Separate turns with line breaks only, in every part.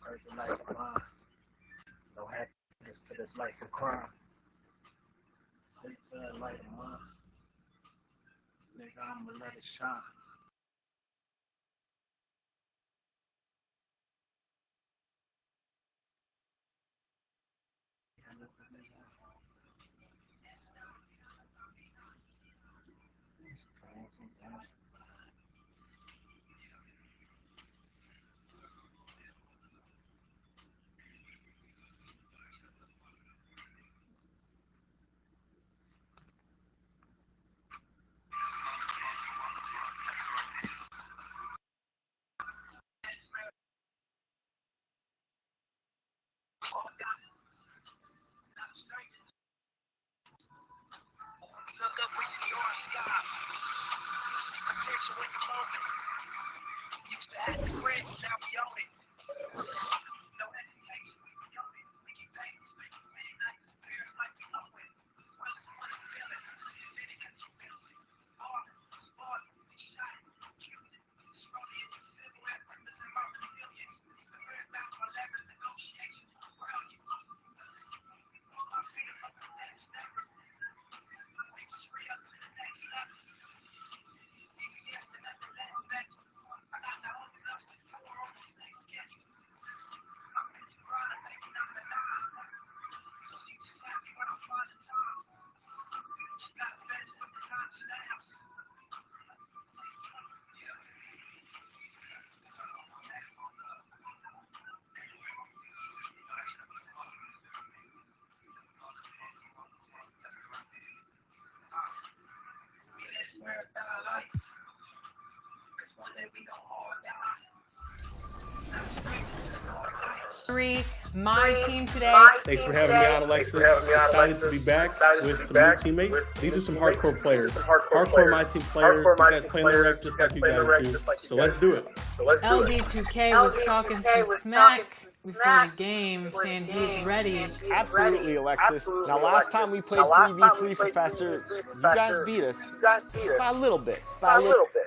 Person like mine. No happiness to this life of crime. They said like mine. Nigga, I'ma let it shine.
MyTeam today.
Thanks for having me on, Alexis. Excited to be back with some new teammates. These are some hardcore players. Hardcore MyTeam players. You guys play in the rec just like you guys do. So let's do it.
LD2K was talking some smack before the game, saying he's ready.
Absolutely, Alexis. Now, last time we played 3v3, Professor, you guys beat us. Just by a little bit. Just by a little bit.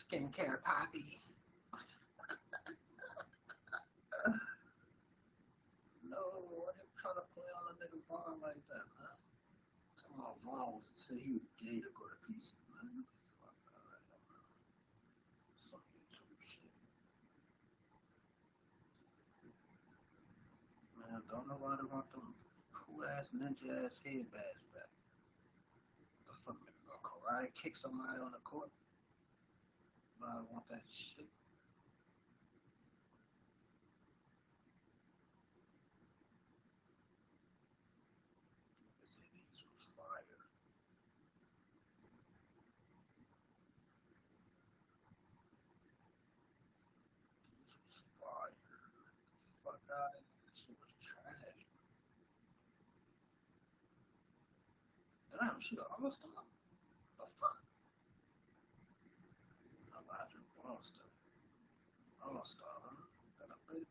Skincare poppy. No, what you trying to play on a nigga farm like that, huh? Come on, wrong with say you gay to go to pieces, man. Fuck alright, some YouTube shit. Man, don't nobody want them cool ass ninja ass headbands back. The fuck nigga go karate kick somebody on the court? I want that shit. Damn, she all-star. That's fine. I'm watching all-star. All-star, huh? Got a bitch.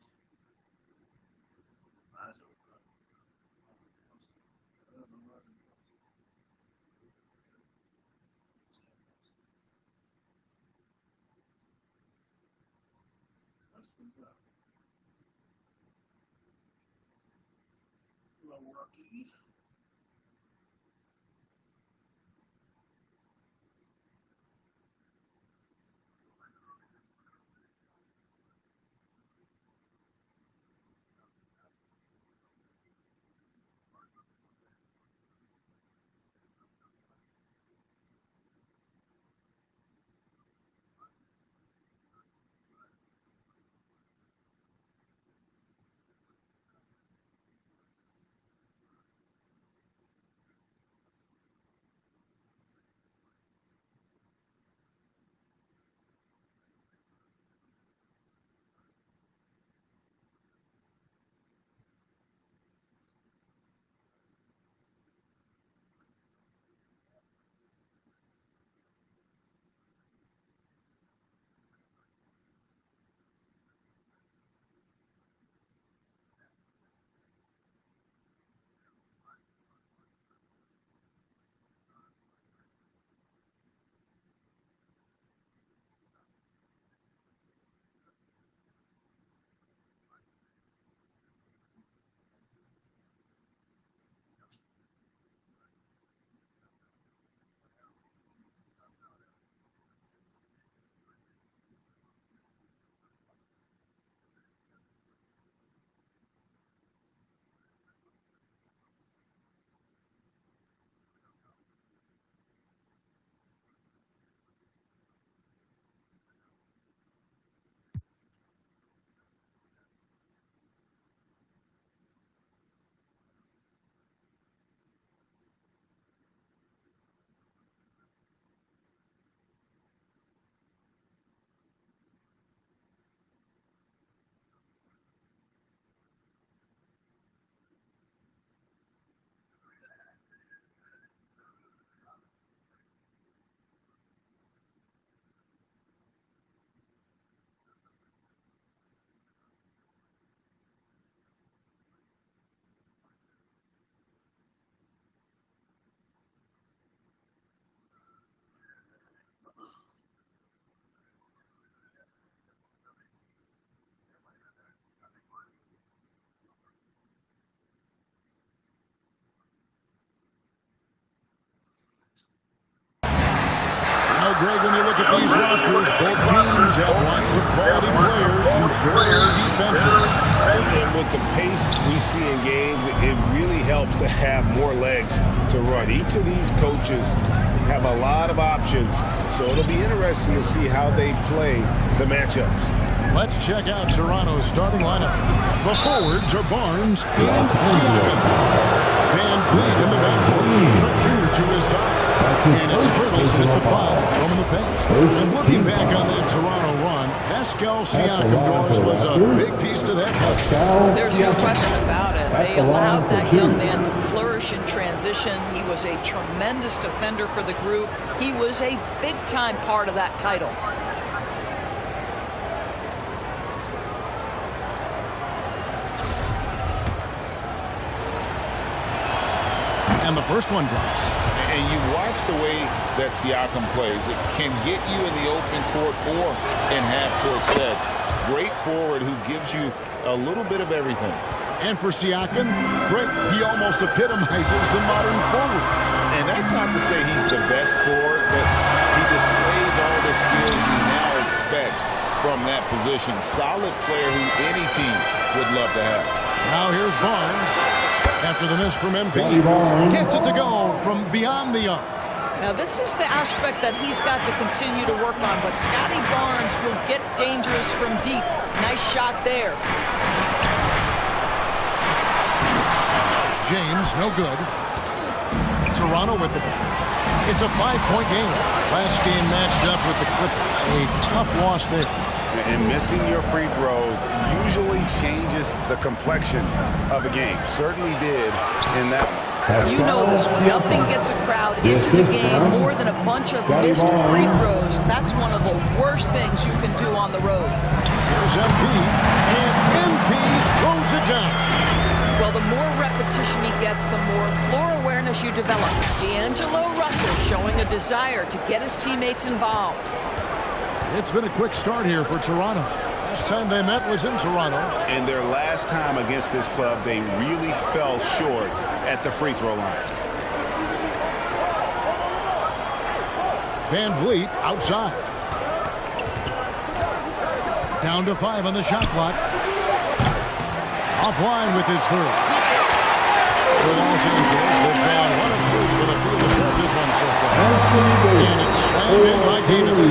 I do. That's what's up. Little rookie.
Greg, when you look at these rosters, both teams have lots of quality players and very deep benches.
And with the pace we see in games, it really helps to have more legs to run. Each of these coaches have a lot of options, so it'll be interesting to see how they play the matchups.
Let's check out Toronto's starting lineup. The forwards are Barnes and Siakam. Van Vliet in the backcourt. Trent Jr. to his side. And it's Pirtle with the foul from the paint. And looking back on that Toronto run, Pascal Siakam, Doris, was a big piece to that puzzle.
There's no question about it. They allowed that young man to flourish in transition. He was a tremendous defender for the group. He was a big-time part of that title.
And the first one drops.
And you watch the way that Siakam plays. It can get you in the open court or in half-court sets. Great forward who gives you a little bit of everything.
And for Siakam, great. He almost epitomizes the modern forward.
And that's not to say he's the best forward, but he displays all the skills you now expect from that position. Solid player who any team would love to have.
Now here's Barnes. After the miss from MP, gets it to go from beyond the arc.
Now this is the aspect that he's got to continue to work on, but Scotty Barnes will get dangerous from deep. Nice shot there.
James, no good. Toronto with the ball. It's a 5-point game. Last game matched up with the Clippers. A tough loss there.
And missing your free throws usually changes the complexion of a game. Certainly did in that one.
You know this. Nothing gets a crowd into the game more than a bunch of missed free throws. That's one of the worst things you can do on the road.
Here's MP, and MP throws it down.
Well, the more repetition he gets, the more floor awareness you develop. D'Angelo Russell showing a desire to get his teammates involved.
It's been a quick start here for Toronto. Last time they met was in Toronto.
And their last time against this club, they really fell short at the free throw line.
Van Vliet outside. Down to 5 on the shot clock. Offline with his three. For Los Angeles, they've gone 1 of 3 for the field to start this one so far. And it's slammed in by Davis.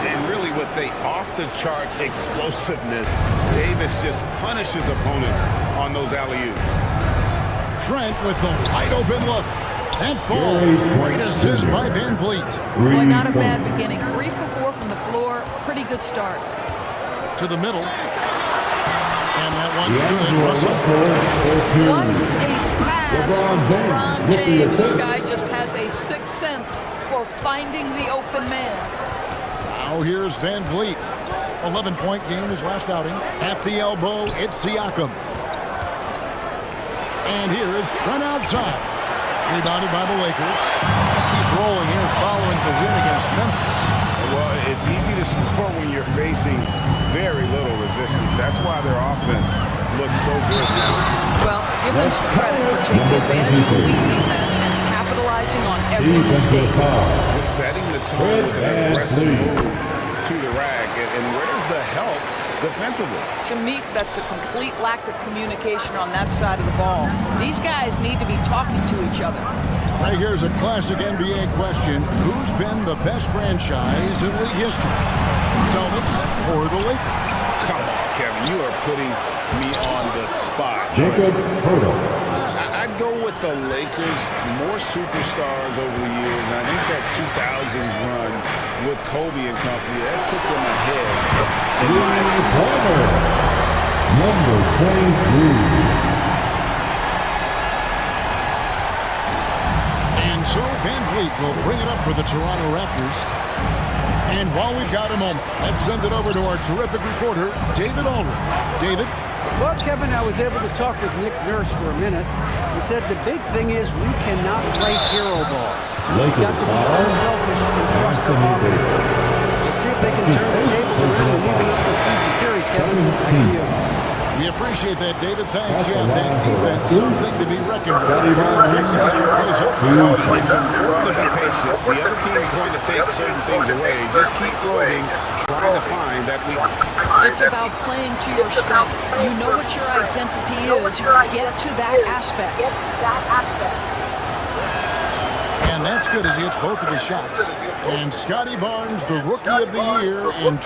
And really with the off-the-charts explosiveness, Davis just punishes opponents on those alley-oops.
Trent with the wide open look. And falls. Great assist by Van Vliet.
Boy, not a bad beginning. 3 for 4 from the floor. Pretty good start.
To the middle. And that one's good. Russell.
What a pass from LeBron James. This guy just has a sixth sense for finding the open man.
Now here's Van Vliet. 11-point game his last outing. At the elbow, it's Siakam. And here is Trent outside. Rebounded by the Lakers. Keep rolling here following the win against Memphis.
Well, it's easy to score when you're facing very little resistance. That's why their offense looks so good now.
Well, give them some credit for taking advantage of the weak defense and capitalizing on every mistake.
Just setting the tone with an aggressive move to the rack. And where's the help defensively?
To me, that's a complete lack of communication on that side of the ball. These guys need to be talking to each other.
Right here's a classic NBA question. Who's been the best franchise in league history? Celtics or the Lakers?
Come on, Kevin. You are putting me on the spot.
Jacob Hurdle.
I'd go with the Lakers. More superstars over the years. And I think that 2000s run with Kobe and company, that put them ahead.
Number 23.
And so Van Vliet will bring it up for the Toronto Raptors. And while we've got a moment, let's send it over to our terrific reporter, David Aldridge. David?
Well, Kevin, I was able to talk with Nick Nurse for a minute. He said the big thing is we cannot play hero ball. We've got to be unselfish and trust our offense. We'll see if they can turn the tables around and even up the season series, Kevin. Back to you.
We appreciate that, David. Thanks. Yeah, that defense, something to be reckoned with.
It's important to be patient. The other team is going to take certain things away. Just keep going, trying to find that weakness.
It's about playing to your strengths. You know what your identity is. Get to that aspect.
And that's good as he hits both of his shots. And Scotty Barnes, the Rookie of the Year. And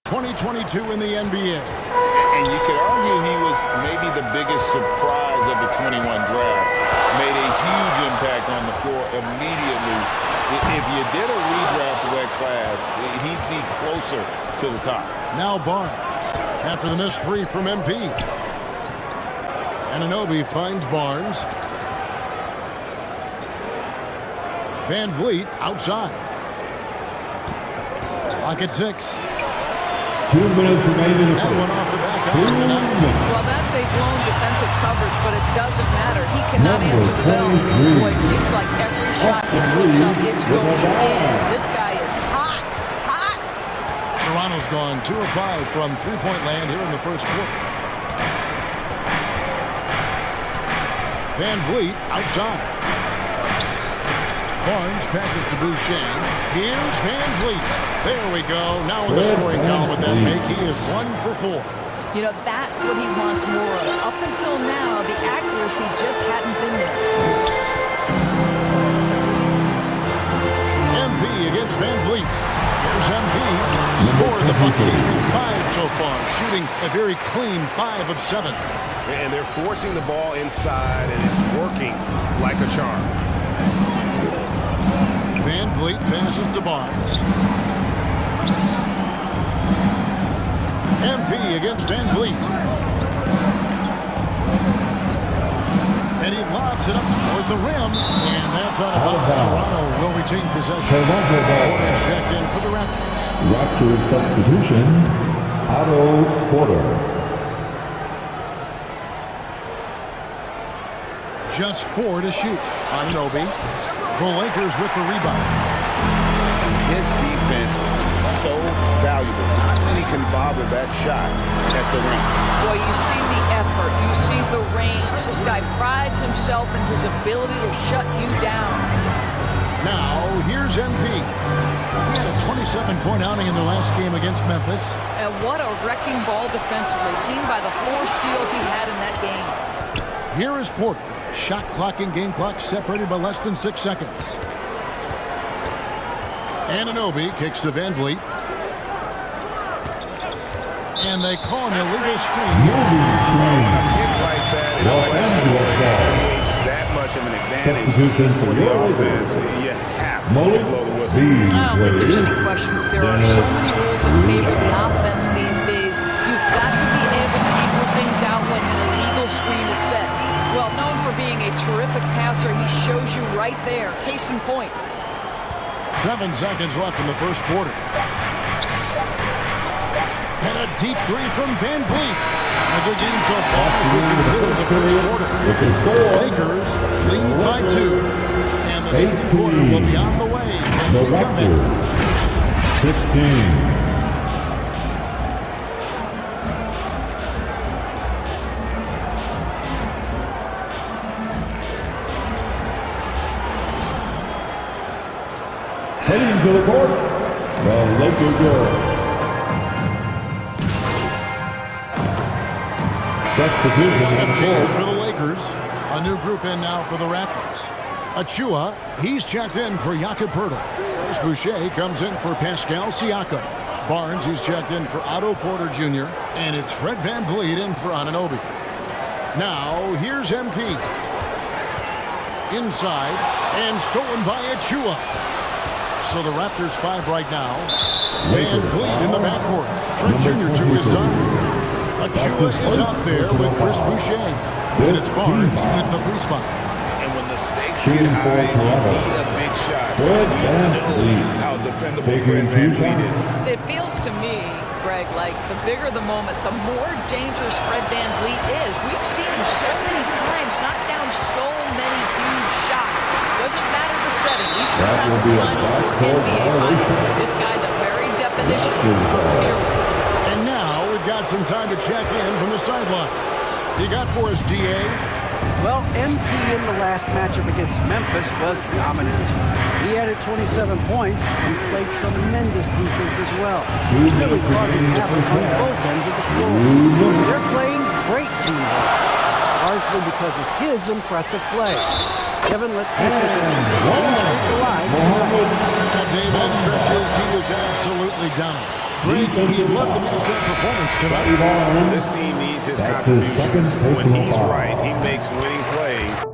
2022 in the NBA.
And you could argue he was
biggest surprise of the 21 draft. Made a huge impact on the floor immediately. If you did a redraft wet class, he'd be closer to the top.
Now Barnes, after the missed three from MP. Anunoby finds Barnes. Van Vliet outside. Clock at 6.
2 minutes remaining.
That one off the back.
Well, that's a blown defensive coverage, but it doesn't matter. He cannot answer the bell. Boy, it seems like every shot he puts up, it's going in. This guy is hot. Hot.
Toronto's gone 2 of 5 from three-point land here in the first quarter. Van Vliet outside. Barnes passes to Boucher. Here's Van Vliet. There we go. Now in the scoring column with that make, he is 1 for 4.
You know, that's what he wants more of. Up until now, the accuracy just hadn't been there.
MP against Van Vliet. Here's MP. Scored the bucket. He's been 5 so far, shooting a very clean 5 of 7.
And they're forcing the ball inside, and it's working like a charm.
Van Vliet passes to Barnes. MP against Van Vliet. And he lobs it up toward the rim. And that's out of bounds. Toronto will retain possession. Porter's checked in for the Raptors.
Raptors substitution, Otto Porter.
Just 4 to shoot. Anunoby. The Lakers with the rebound.
His defense so valuable. Not many can bother that shot at the rim.
Boy, you see the effort. You see the range. This guy prides himself in his ability to shut you down.
Now, here's MP. He had a 27-point outing in their last game against Memphis.
And what a wrecking ball defensively, seen by the 4 steals he had in that game.
Here is Porter. Shot clock and game clock separated by less than 6 seconds. Anunoby kicks to Van Vliet. And they call an illegal screen.
A kick like that is creates that much of an advantage for the offense. You have to blow the whistle.
I don't think there's any question. There are so many rules that favor the offense these days. You've got to be able to equal things out when an illegal screen is set. Well, known for being a terrific passer, he shows you right there. Case in point.
7 seconds left in the first quarter. And a deep three from Van Vliet. A good game so far as we conclude the first quarter. Lakers lead by 2. And the second quarter will be on the way.
The Raptors, 16. Heading to the court, the Lakers girls.
A change for the Lakers. A new group in now for the Raptors. Achua, he's checked in for Jakob Poeltl. Boucher comes in for Pascal Siakam. Barnes, he's checked in for Otto Porter Jr. And it's Fred Van Vliet in for Anunoby. Now, here's MP. Inside, and stolen by Achua. So the Raptors 5 right now. Van Vliet in the backcourt. Trent Jr. to his side. Achua is out there with Chris Boucher. And it's Barnes at the 3 spot.
And when the stakes get high, you need a big shot. You know how dependable Fred Van Vliet is.
It feels to me, Greg, like the bigger the moment, the more dangerous Fred Van Vliet is. We've seen him so many times knock down so many huge shots. Doesn't matter the setting. He's in conference finals or NBA finals. This guy, the very definition of fearless.
And now we've got some time to check in from the sidelines. You got for us, DA?
Well, MP in the last matchup against Memphis was dominant. He added 27 points and played tremendous defense as well, really causing havoc on both ends of the floor. They're playing great teamwork, largely because because of his impressive play. Kevin, let's see if he can keep the win streak alive tonight.
David stretches, he was absolutely dominant. Greg, he loved the matchup performance tonight.
This team needs his contribution. When he's right, he makes winning plays.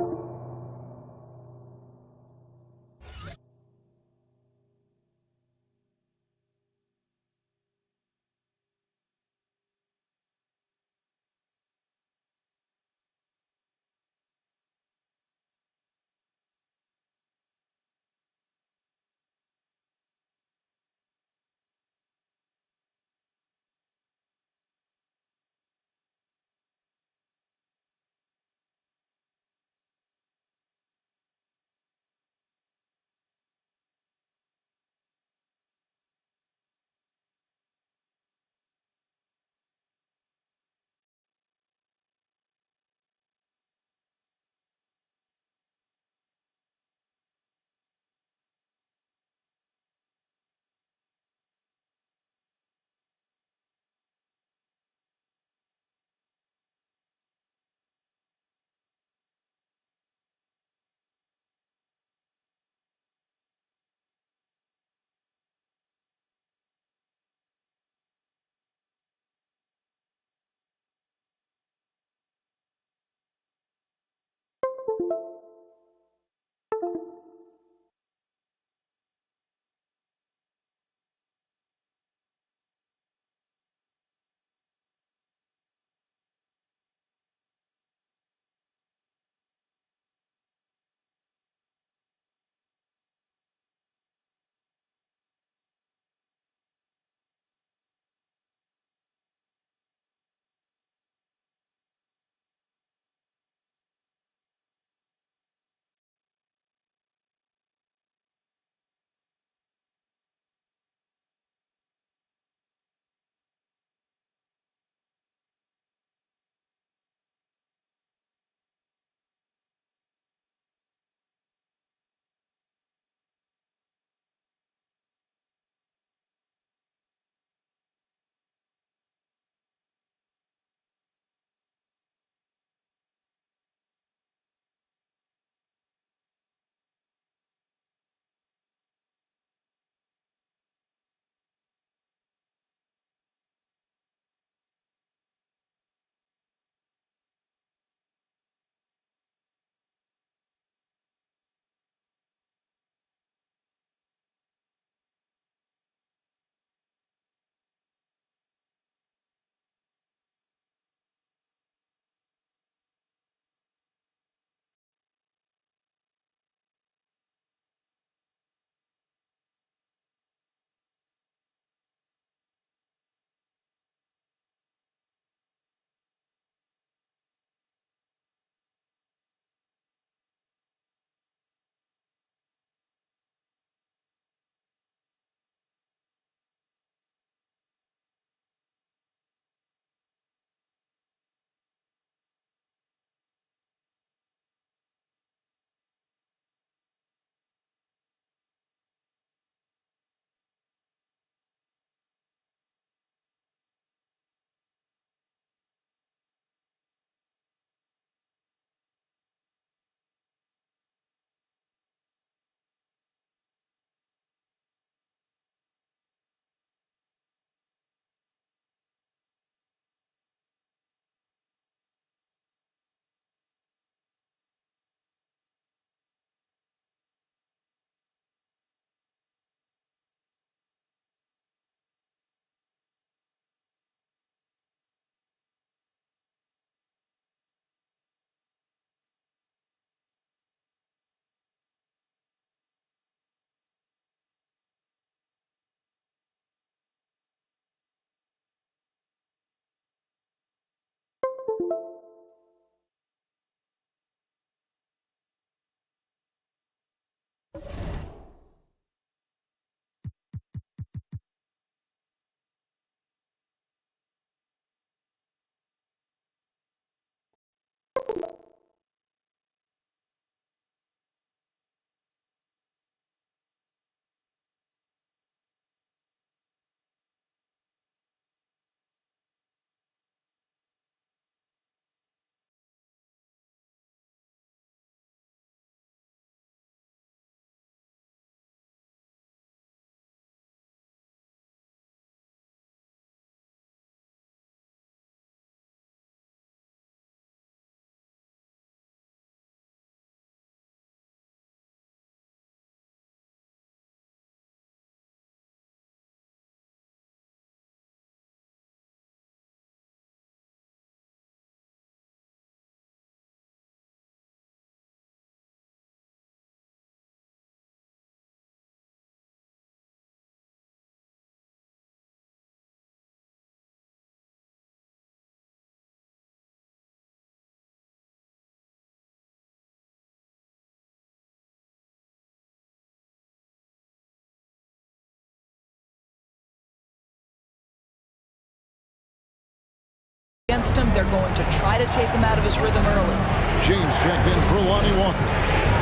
against him. They're going to try to take him out of his rhythm early.
James checked in for Lonnie Walker.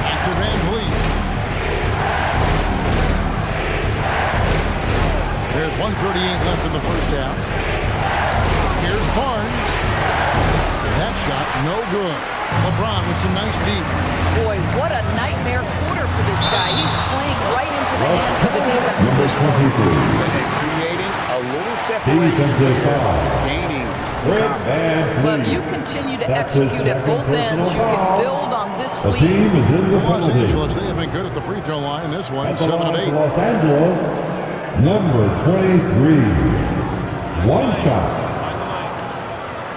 Back to Van Vliet. There's 1:38 left in the first half. Here's Barnes. That shot, no good. LeBron with some nice deep.
Boy, what a nightmare quarter for this guy. He's playing right into the hands of the defense at this point.
And creating a little separation, gaining confidence.
But you continue to execute at both ends. You can build on this lead.
Los Angeles, they have been good at the free throw line. This one, 7 of 8.
Los Angeles, number 23. One shot.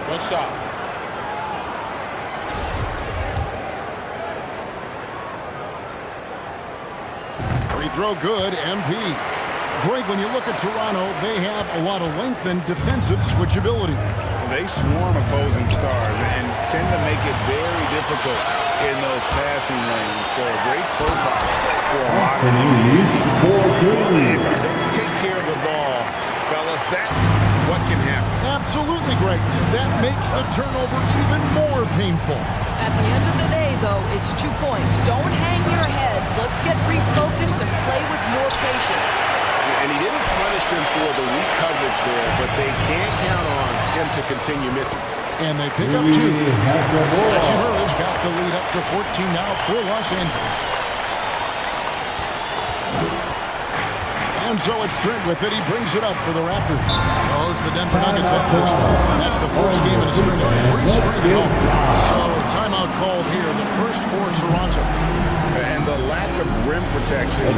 One shot.
Free throw good, MP. Greg, when you look at Toronto, they have a lot of length and defensive switchability.
They swarm opposing stars and tend to make it very difficult in those passing lanes. So a great profile for a modern NBA. Take care of the ball, fellas. That's what can happen.
Absolutely, Greg. That makes the turnover even more painful.
At the end of the day, though, it's 2 points. Don't hang your heads. Let's get refocused and play with more patience.
And he didn't punish them for the weak coverage there, but they can't count on him to continue missing.
And they pick up 2. Hachimura's got the lead up to 14 now for Los Angeles. And so it's Trent with it. He brings it up for the Raptors. Oh, it's the Denver Nuggets after this one. That's the first game in a string of 3 straight at home. So timeout called here, the first for Toronto.
And the lack of rim protection.
And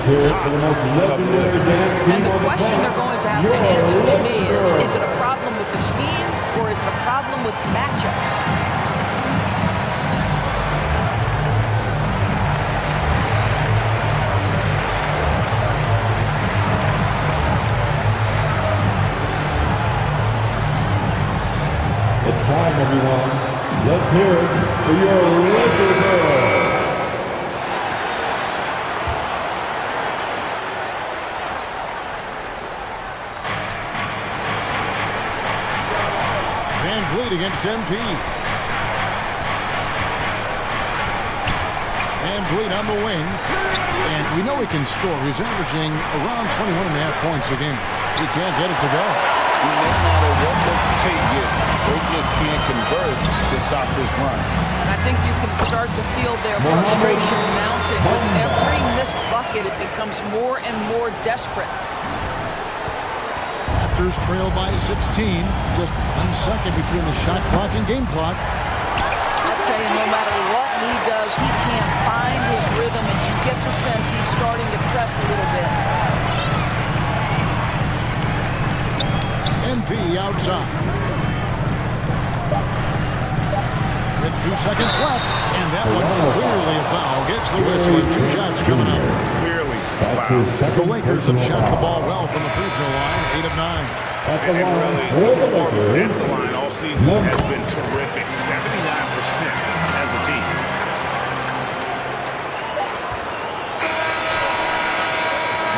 the question they're going to have to answer to me is it a problem with the scheme or is it a problem with matchups?
It's time, everyone. Let's hear it for your Lakers girls.
Van Vliet against MP. Van Vliet on the wing. And we know he can score. He's averaging around 21.5 points a game. He can't get it to go.
No matter what looks they get, they just can't convert to stop this run.
And I think you can start to feel their frustration mounting. With every missed bucket, it becomes more and more desperate.
Raptors trail by 16. Just 1 second between the shot clock and game clock.
I tell you, no matter what Lee does, he can't find his rhythm, and you get the sense he's starting to press a little bit.
NP outside. With 2 seconds left, and that one clearly a foul. Gets the whistle and 2 shots coming up.
Clearly foul.
The Lakers have shot the ball well from the free throw line, 8 of 9.
And really, the performance at the line all season has been terrific. 79% as a team.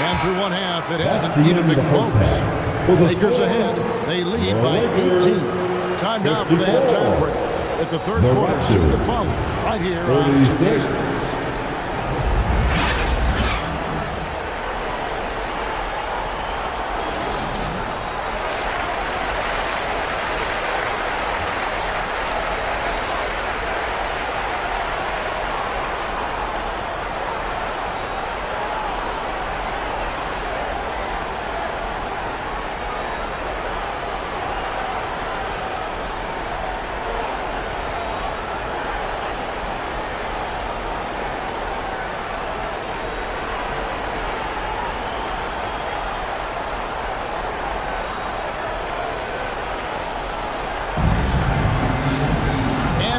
And through 1 half, it hasn't even been close. Lakers ahead. They lead by 18. Time now for the halftime break. At the third quarter, soon to follow. Right here on 2K Sports.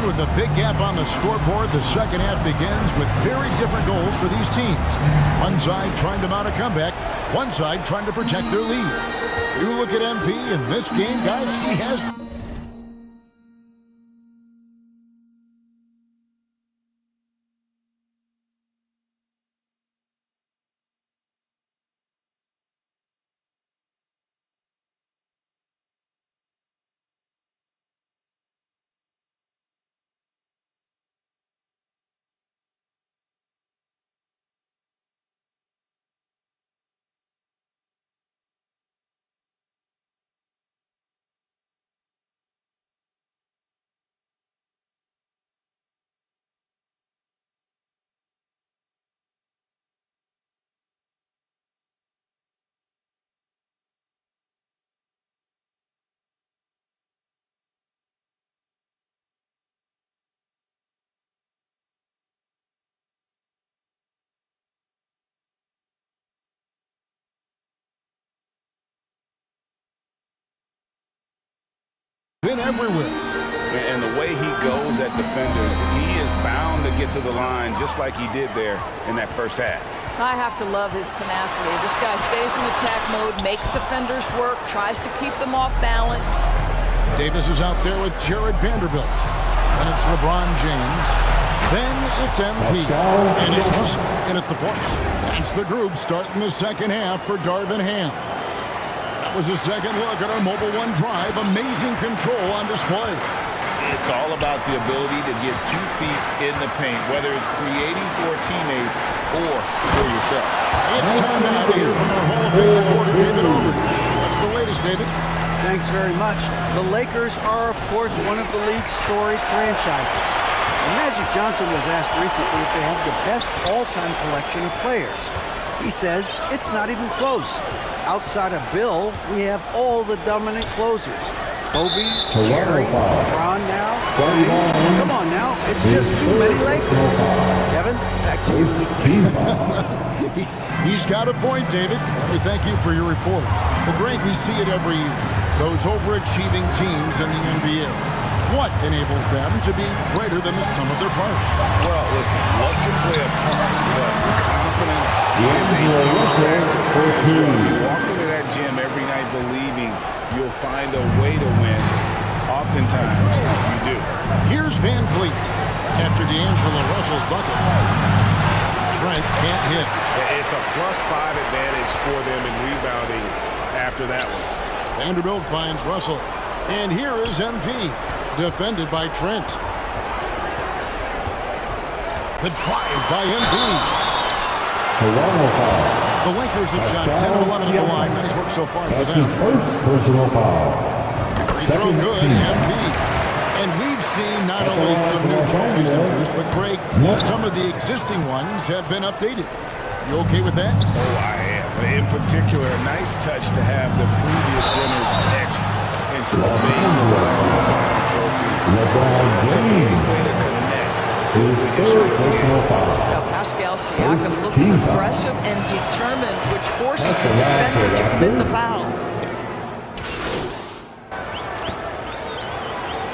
With a big gap on the scoreboard, the second half begins with very different goals for these teams. One side trying to mount a comeback, one side trying to protect their lead. You look at MP in this game, guys, he has been everywhere.
And the way he goes at defenders, he is bound to get to the line just like he did there in that first half.
I have to love his tenacity. This guy stays in attack mode, makes defenders work, tries to keep them off balance.
Davis is out there with Jared Vanderbilt. And it's LeBron James. Then it's MP. And it's Russell in at the point. That's the group starting the second half for Darvin Ham. That was a second look at our Mobile One drive. Amazing control on display.
It's all about the ability to get 2 feet in the paint, whether it's creating for a teammate or for yourself.
It's time now to hear from our Hall of Fame reporter, David Aubrey. What's the latest, David?
Thanks very much. The Lakers are, of course, one of the league's storied franchises. And Magic Johnson was asked recently if they have the best all-time collection of players. He says it's not even close. Outside of Bill, we have all the dominant closers. Kobe, Jerry, LeBron now. Come on now, it's just too many Lakers. Kevin, back to you.
He's got a point, David. We thank you for your report. The great, we see it every year. Those overachieving teams in the NBA. What enables them to be greater than the sum of their parts?
Well, listen, luck can play a part, but confidence is a huge factor. If you walk into that gym every night believing you'll find a way to win, oftentimes you do.
Here's Van Vliet after D'Angelo Russell's bucket. Trent can't hit.
It's a +5 advantage for them in rebounding after that one.
Vanderbilt finds Russell. And here is MP, defended by Trent. The drive by MP. The Lakers have shot 10 of 11 at the line. Nice work so far for them.
First personal foul.
Free throw good, MP. And we've seen not only some new trophies in use, but Greg, some of the existing ones have been updated. You okay with that?
Oh, I am. In particular, a nice touch to have the previous winners etched into the base of the trophy.
LeBron James. His third personal foul.
Now Pascal Siakam looking aggressive and determined, which forces the defender to commit the foul.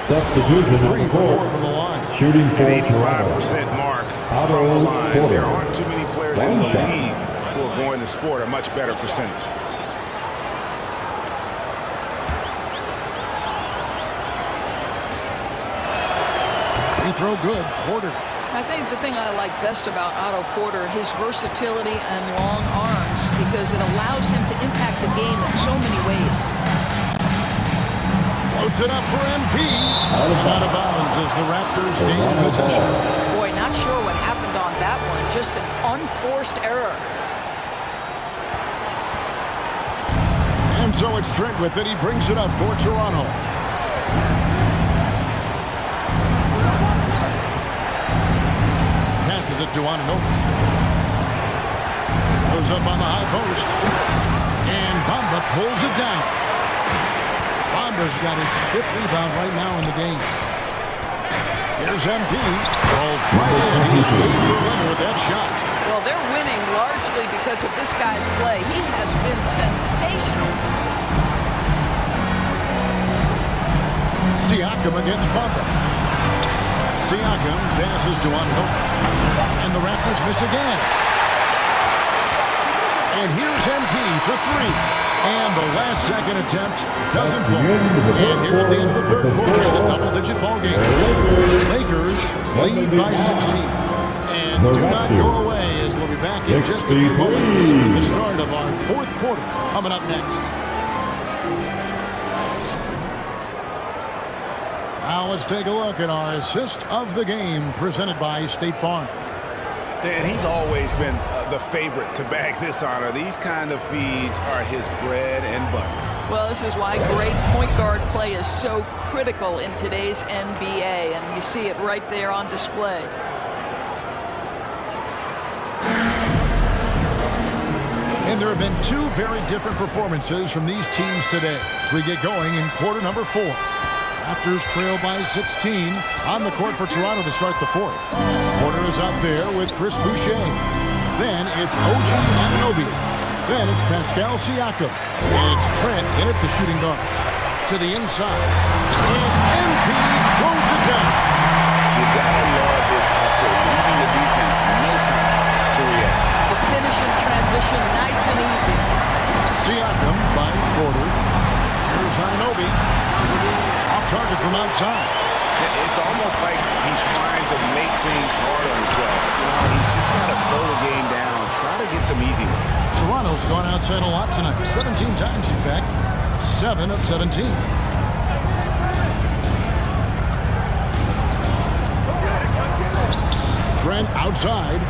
Substitution number 4
from the line.
Shooting for
An
Toronto.
85% mark from the line. There aren't too many players in the league who are going to score a much better percentage.
Free throw good, Porter.
I think the thing I like best about Otto Porter, his versatility and long arms, because it allows him to impact the game in so many ways.
Floats it up for MP. And out of bounds as the Raptors gain possession.
Boy, not sure what happened on that one. Just an unforced error.
And so it's Trent with it. He brings it up for Toronto. Passes it to Anunoby. Goes up on the high post. And Bamba pulls it down. Bamba's got his 5th rebound right now in the game. Here's MP. Falls right in. He's 8 for 11 with that shot.
Well, they're winning largely because of this guy's play. He has been sensational.
Siakam against Bamba. Siakam passes to Anunoby. And the Raptors miss again. And here's MP for 3. And the last second attempt doesn't fall. And here at the end of the third quarter is a double-digit ball game. Lakers lead by 16. And do not go away as we'll be back in just a few moments with the start of our 4th quarter coming up next. Now let's take a look at our assist of the game presented by State Farm.
And he's always been the favorite to bag this honor. These kind of feeds are his bread and butter.
Well, this is why great point guard play is so critical in today's NBA, and you see it right there on display.
And there have been 2 very different performances from these teams today as we get going in quarter number 4. Raptors trail by 16 on the court for Toronto to start the 4th. Porter is out there with Chris Boucher. Then it's OG Anunoby. Then it's Pascal Siakam. And it's Trent in at the shooting guard. to the inside. And MP throws it down.
You gotta love this hustle, leaving the defense no time to react.
The finish in transition, nice and easy.
Siakam finds Porter. Here's Anunoby. Off target from outside.
It's almost like he's trying to make things hard on himself. You know, he's just got to slow the game down, try to get some easy ones.
Toronto's gone outside a lot tonight. 17 times, in fact. 7 of 17. Trent outside.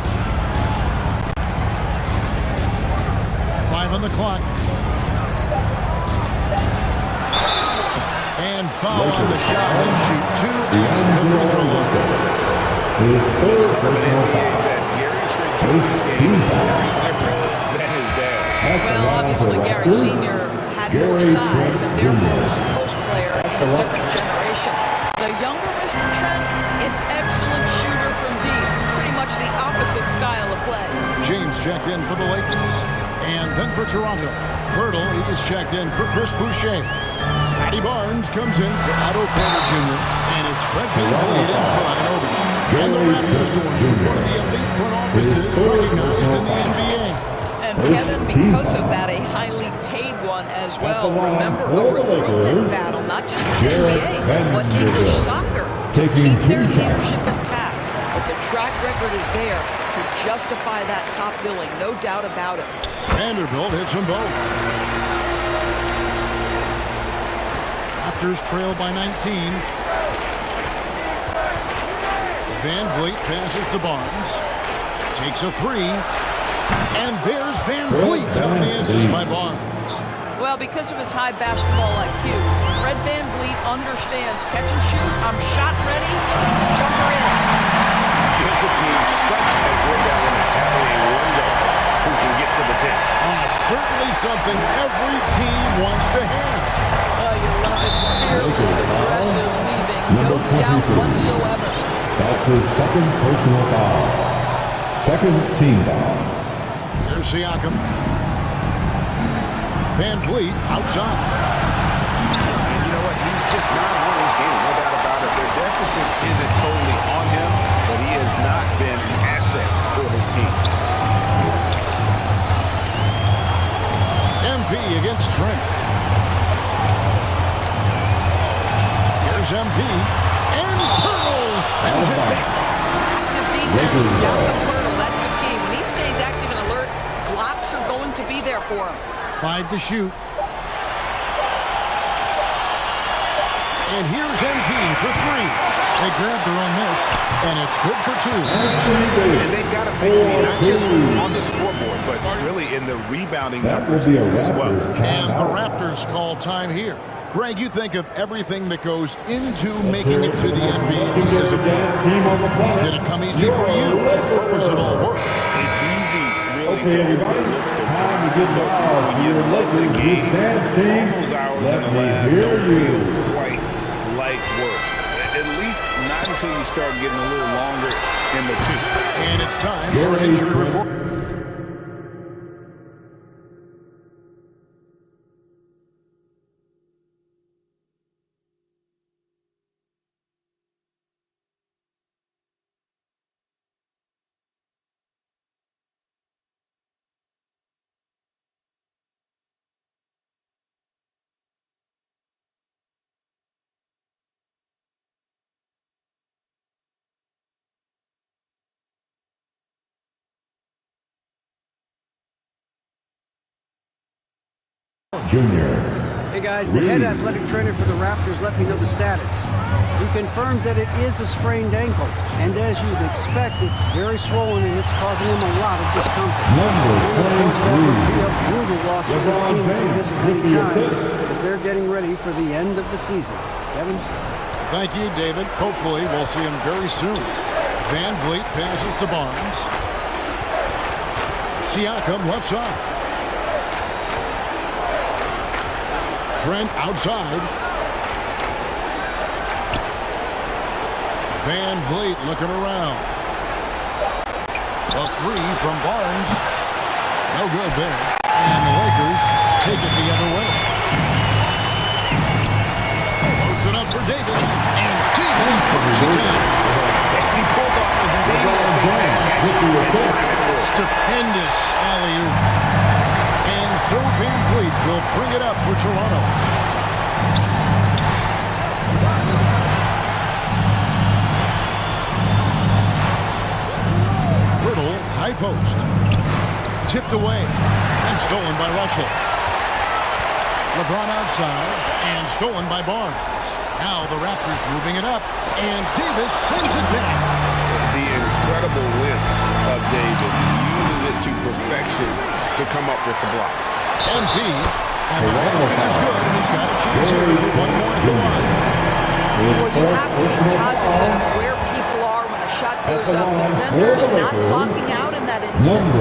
5 on the clock. And foul on the shot and shoot 2 at the free throw line.
His first personal foul. First team foul.
Well, obviously Gary Sr. had more size and therefore was a post player in a different generation. The younger Mr. Trent, an excellent shooter from deep. Pretty much the opposite style of play.
James checked in for the Lakers. And then for Toronto, Birtle is checked in for Chris Boucher. Scotty Barnes comes in for Otto Porter Jr. And it's Fred VanVleet in for Anunoby. And the Raptors doors from one of the elite front offices recognized in the NBA.
And Kevin, because of that, a highly paid one as well. Remember, a recruitment battle, not just with the NBA, but English soccer, to keep their leadership intact. But the track record is there to justify that top billing, no doubt about it.
Vanderbilt hits them both. Raptors trail by 19. VanVleet passes to Barnes. Takes a 3. And there's VanVleet on the assist by Barnes.
Well, because of his high basketball IQ, Fred VanVleet understands catch and shoot. I'm shot ready. Jumper in.
Gives the team such a good down having a window who can get to the 10.
Certainly something every team wants to have.
Oh, you love it. Fearless, aggressive, leaving. No doubt whatsoever.
That's his second personal foul. Second team foul.
Here's Siakam. VanVleet outside.
And you know what? He's just not on his game, no doubt about it. Their deficit isn't totally on him, but he has not been an asset for his team.
MP against Trent. Here's MP. And Pirtle sends it back.
Active defense without the Pirtle. That's the key. When he stays active and alert, blocks are going to be there for him.
5 to shoot. And here's MP for 3. They grab their own miss, and it's good for 2.
And they've got a victory not just on the scoreboard, but really in the rebounding numbers as well.
And the Raptors call time here. Greg, you think of everything that goes into making it to the NBA as a win. Did it come easy for you, or was it all work?
It's easy, really, to overlook when you love the game. All those hours in the lab don't feel quite like work. At least not until you start getting a little longer in the tooth.
And it's time for an injury report.
Junior.
Hey guys, the head athletic trainer for the Raptors let me know the status. He confirms that it is a sprained ankle, and as you'd expect, it's very swollen and it's causing him a lot of discomfort.
Number 23.
That would be a brutal loss for this team if he misses any time, as they're getting ready for the end of the season. Kevin?
Thank you, David. Hopefully, we'll see him very soon. VanVleet passes to Barnes. Siakam left side. Trent outside. VanVleet looking around. A 3 from Barnes. No good there. And the Lakers take it the other way. attack.
He pulls off a
stupendous alley-oop. And so Van Fleet will bring it up for Toronto. Hurdle, high post. Tipped away and stolen by Russell. LeBron outside and stolen by Barnes. Now the Raptors moving it up, and Davis sends it back.
The incredible length of Davis uses it to perfection to come up with the block.
MP, and the basket is good, and he's got a chance here for one more at the line.
Well, you have to be cognizant of where people are when a shot goes up. Defenders not blocking out in that instance.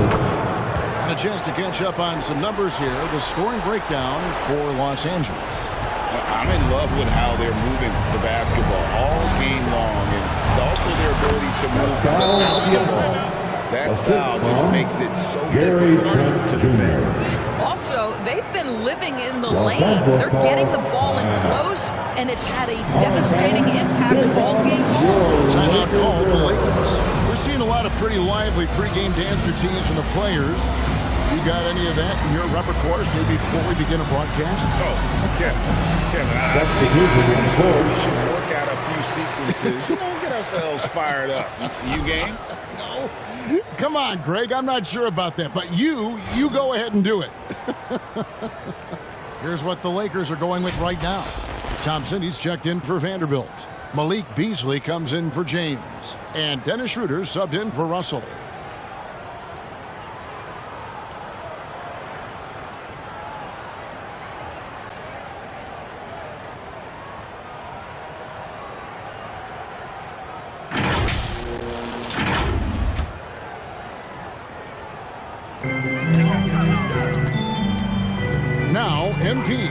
And a chance to catch up on some numbers here. The scoring breakdown for Los Angeles.
I'm in love with how they're moving the basketball all game long, and also their ability to move without the ball. That style just makes it so difficult to defend.
Also, they've been living in the lane. They're getting the ball in close, and it's had a devastating impact all game long.
Timeout called the Lakers. We're seeing a lot of pretty lively pregame dance routines from the players. You got any of that in your repertoire maybe before we begin a broadcast?
Oh, Kevin, I think we should work out a few sequences. We'll get ourselves fired up. You game?
No. Come on, Greg. I'm not sure about that. But you go ahead and do it. Here's what the Lakers are going with right now. Thompson, he's checked in for Vanderbilt. Malik Beasley comes in for James. And Dennis Schroeder subbed in for Russell. Now, MP.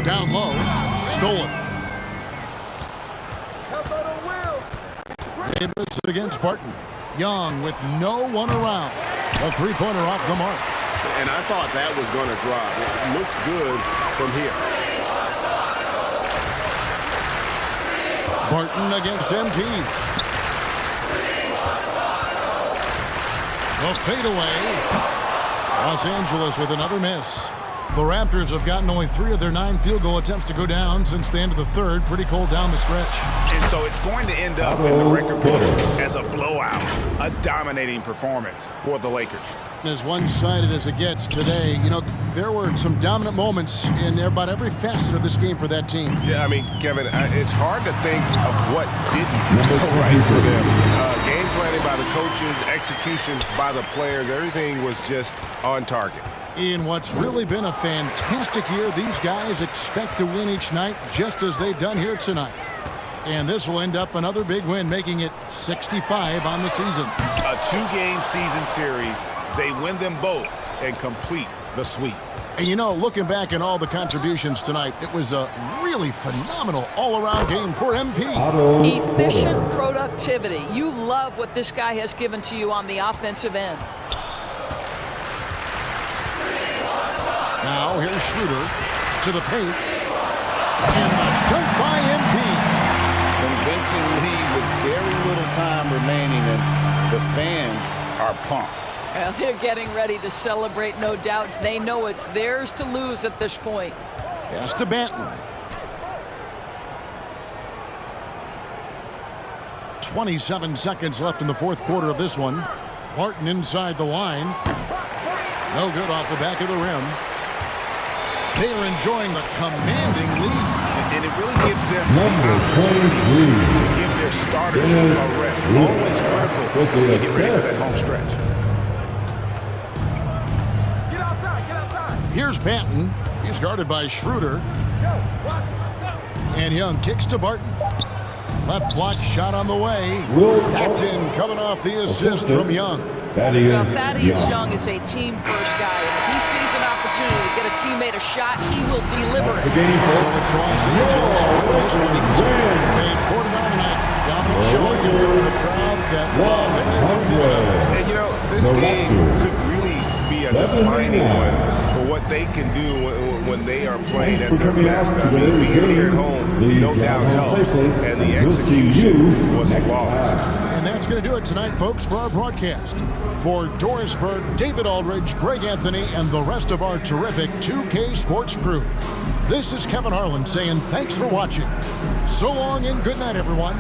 Down low. Stolen. Davis against Barton. Young with no one around. A three-pointer off the mark.
And I thought that was going to drop. It looked good from here.
Barton against MP. The fadeaway. Los Angeles with another miss. The Raptors have gotten only 3 of their 9 field goal attempts to go down since the end of the third. Pretty cold down the stretch.
And so it's going to end up in the record books as a blowout, a dominating performance for the Lakers.
As one-sided as it gets today, you know, there were some dominant moments in about every facet of this game for that team.
Yeah, I mean, Kevin, it's hard to think of what didn't go right for them. Game planning by the coaches, execution by the players, everything was just on target.
In what's really been a fantastic year, these guys expect to win each night just as they've done here tonight. And this will end up another big win, making it 65 on the season.
A 2-game season series. They win them both and complete the sweep.
And you know, looking back at all the contributions tonight, it was a really phenomenal all-around game for MP.
Efficient productivity. You love what this guy has given to you on the offensive end.
Now here's Schroeder to the paint. And the dunk by MP.
Convincing lead with very little time remaining, and the fans are pumped.
Well, they're getting ready to celebrate, no doubt. They know it's theirs to lose at this point.
Pass to Banton. 27 seconds left in the fourth quarter of this one. Martin inside the line. No good off the back of the rim. They are enjoying the commanding lead.
And it really gives them the opportunity to give their starters a rest. Always critical to get ready for that home stretch.
Get outside.
Here's Banton. He's guarded by Schroeder. And Young kicks to Barton. Left block shot on the way. That's in, coming off the assist from Young.
Thaddeus Young is a team-first guy. And if he sees an opportunity to get a teammate a shot, he will deliver it.
So it's Los Angeles. They poured it on tonight. Dominant showing in front of the crowd that
And you know, this game could really be a defining one for what they can do when they are playing at their best. I mean, being here at home, no doubt helps, and the execution was flawless.
And that's going to do it tonight, folks, for our broadcast. For Doris Burke, David Aldridge, Greg Anthony, and the rest of our terrific 2K Sports crew, this is Kevin Harlan saying thanks for watching. So long and good night, everyone.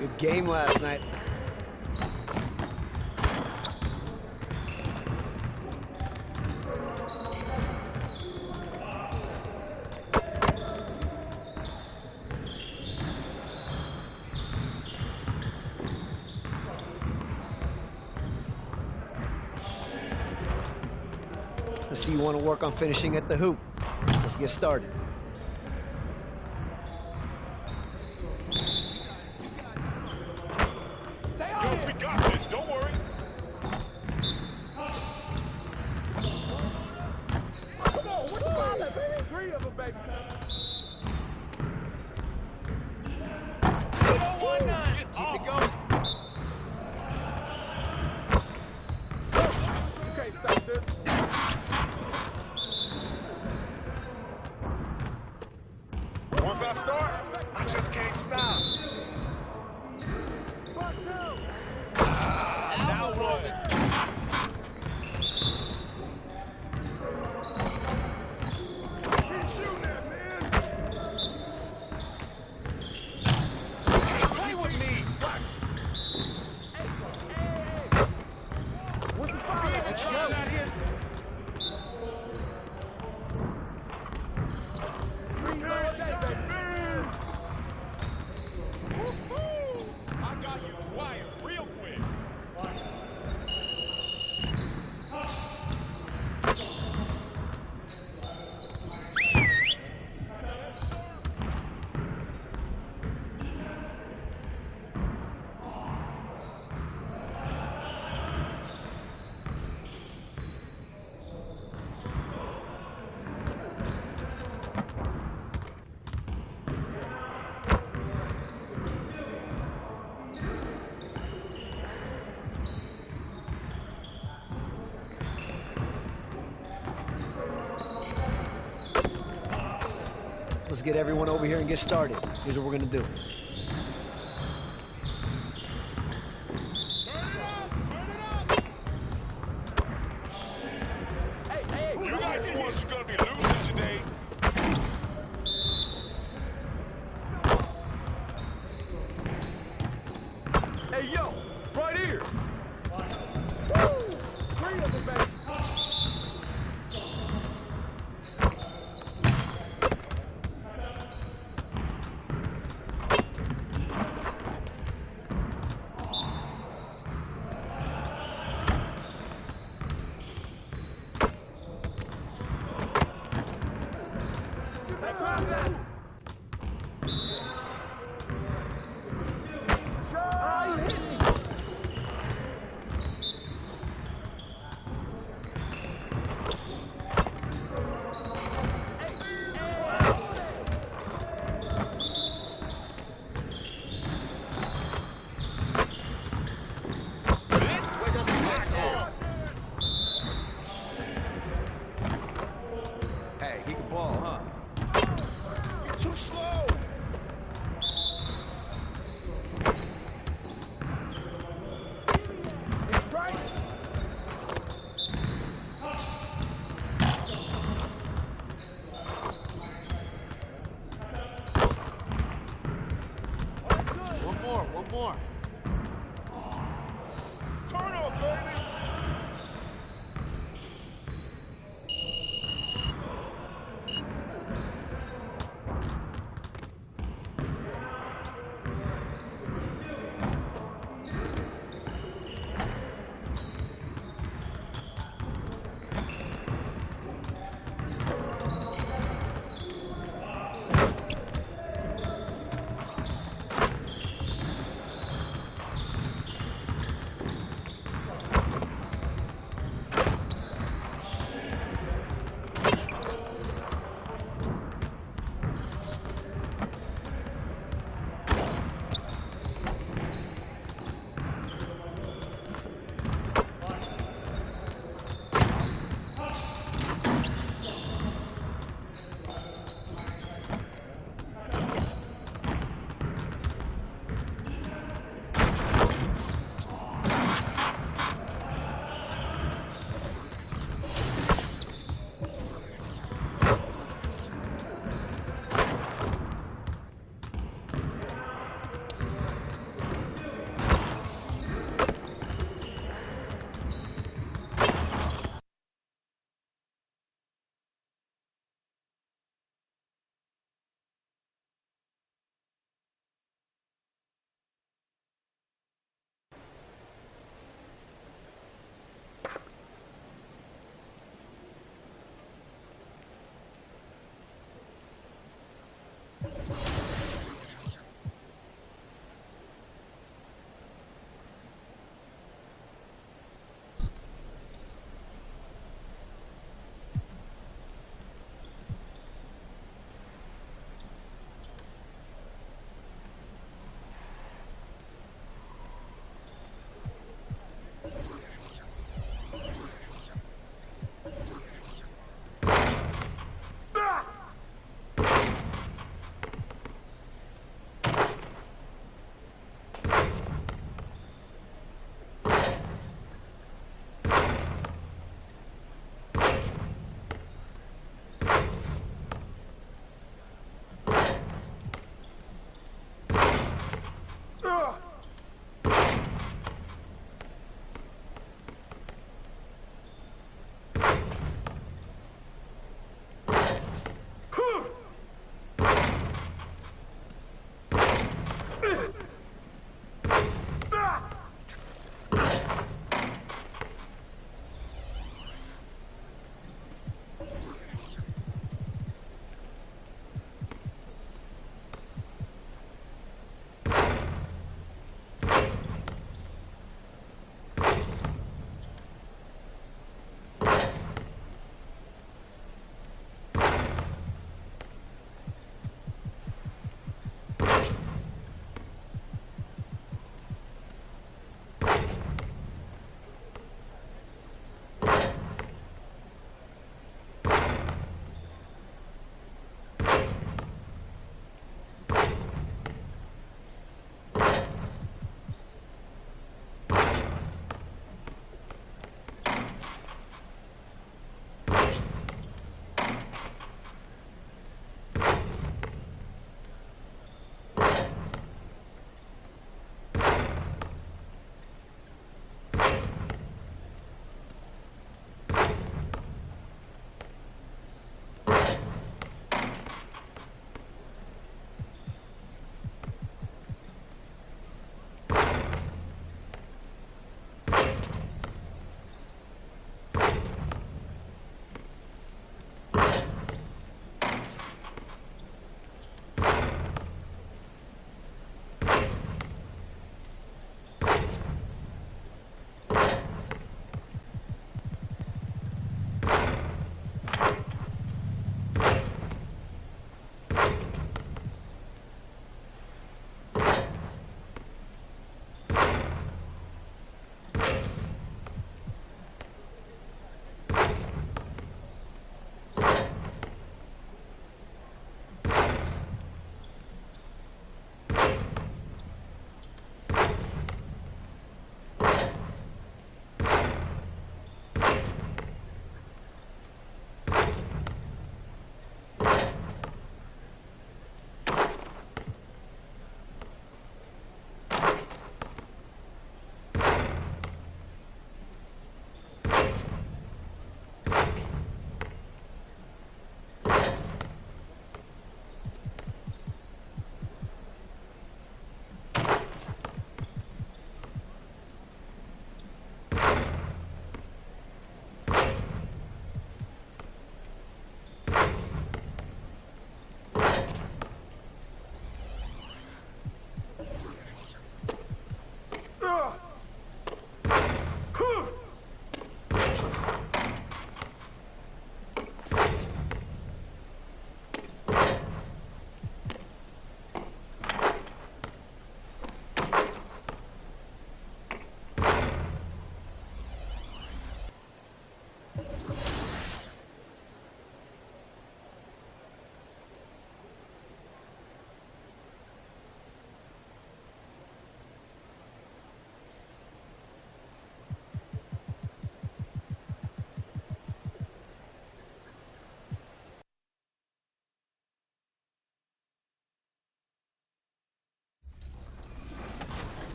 Good game last night. Let's see, you want to work on finishing at the hoop. Let's get started.
Stay on it.
We got this. Don't worry.
Come on, what's the problem, baby? 3 of them, baby.
Keep it going.
You can't stop this.
Once I start, I just can't stop. Now what? Keep shooting that, man. Play with me.
What's the problem?
Let's go.
I got you quiet real quick.
Let's get everyone over here and get started. Here's what we're going to do.
You guys the ones who's gonna be losing today.
Hey, yo, right here. 3 of them, baby.
Hey, he can ball, huh?
You're too slow.
Right.
One more.
Turn off, baby.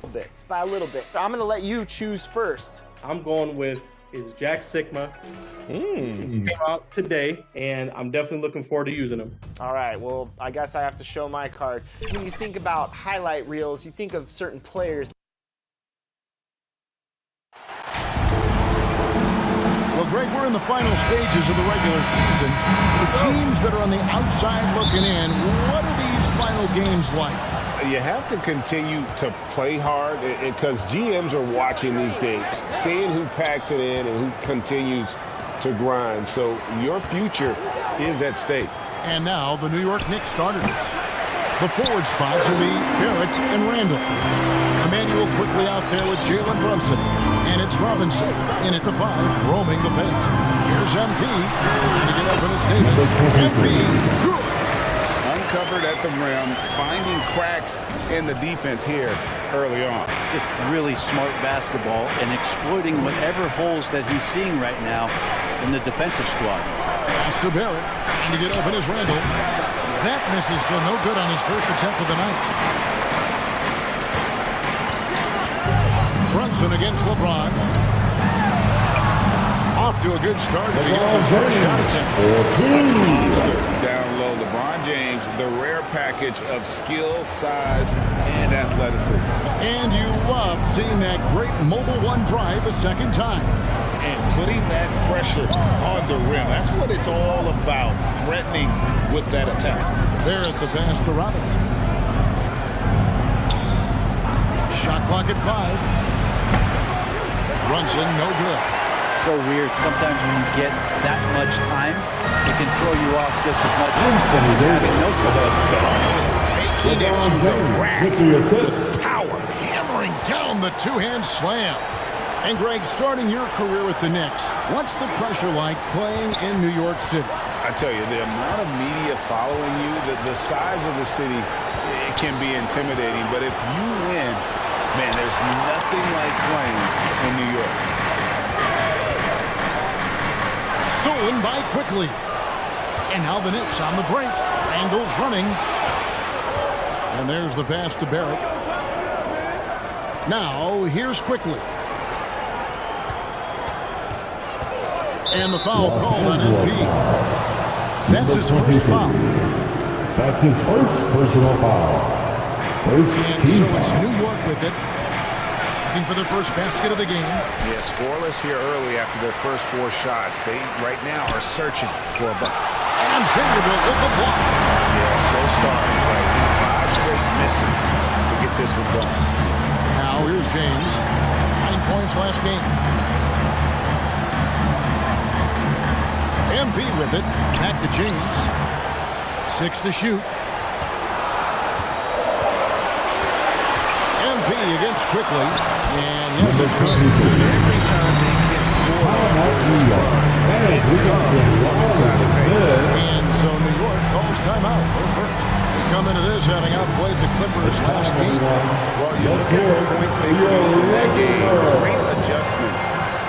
bit, just by a little bit. I'm going to let you choose first.
I'm going with Jack Sigma. He came out today, and I'm definitely looking forward to using him.
All right, well, I guess I have to show my card. When you think about highlight reels, you think of certain players.
Well, Greg, we're in the final stages of the regular season. The teams that are on the outside looking in, what are these final games like?
You have to continue to play hard because GMs are watching these games, seeing who packs it in and who continues to grind. So your future is at stake.
And now the New York Knicks starters. The forward spots will be Barrett and Randall. Emmanuel quickly out there with Jalen Brunson. And it's Robinson in at the 5, roaming the paint. Here's MP. Trying to get up in his Davis. MP.
Uncovered at the rim, finding cracks in the defense here early on.
Just really smart basketball and exploiting whatever holes that he's seeing right now in the defensive squad.
Pass to Barrett. Trying to get open is Randall. That misses, so no good on his first attempt of the night. Brunson against LeBron. Off to a good start as he gets his first shot attempt.
Down low, LeBron James, the rare package of skill, size, and athleticism.
And you love seeing that great mobile one drive a second time.
And putting that pressure on the rim. That's what it's all about, threatening with that attack.
There at the pass to Robinson. Shot clock at 5. Brunson, no good.
So weird. Sometimes when you get that much time, it can throw you off just as much as having no time.
Taking it to the rack with power.
Hammering down the two-hand slam. And Greg, starting your career with the Knicks, what's the pressure like playing in New York City?
I tell you, the amount of media following you, the size of the city, it can be intimidating. But if you win, man, there's nothing like playing in New York.
Stolen by Quickly. And now the Knicks on the break. Randall's running. And there's the pass to Barrett. Now, here's Quickly. And the foul called on MP. That's his first foul.
That's his first personal foul. First
and so it's New York with it. Looking for their first basket of the game.
Yeah, scoreless here early after their first 4 shots. They, right now, are searching for a bucket.
And Vanderbilt with the block.
Yeah, slow start, but 5 straight misses to get this one done.
Now here's James. 9 points last game. MP with it. Back to James. 6 to shoot. MP against Quickly. And yes, it's good.
Every time they get
and so New York calls timeout. Go first. They come into this having outplayed the Clippers last game.
Well, you look at the points they produced in that game. Great adjustments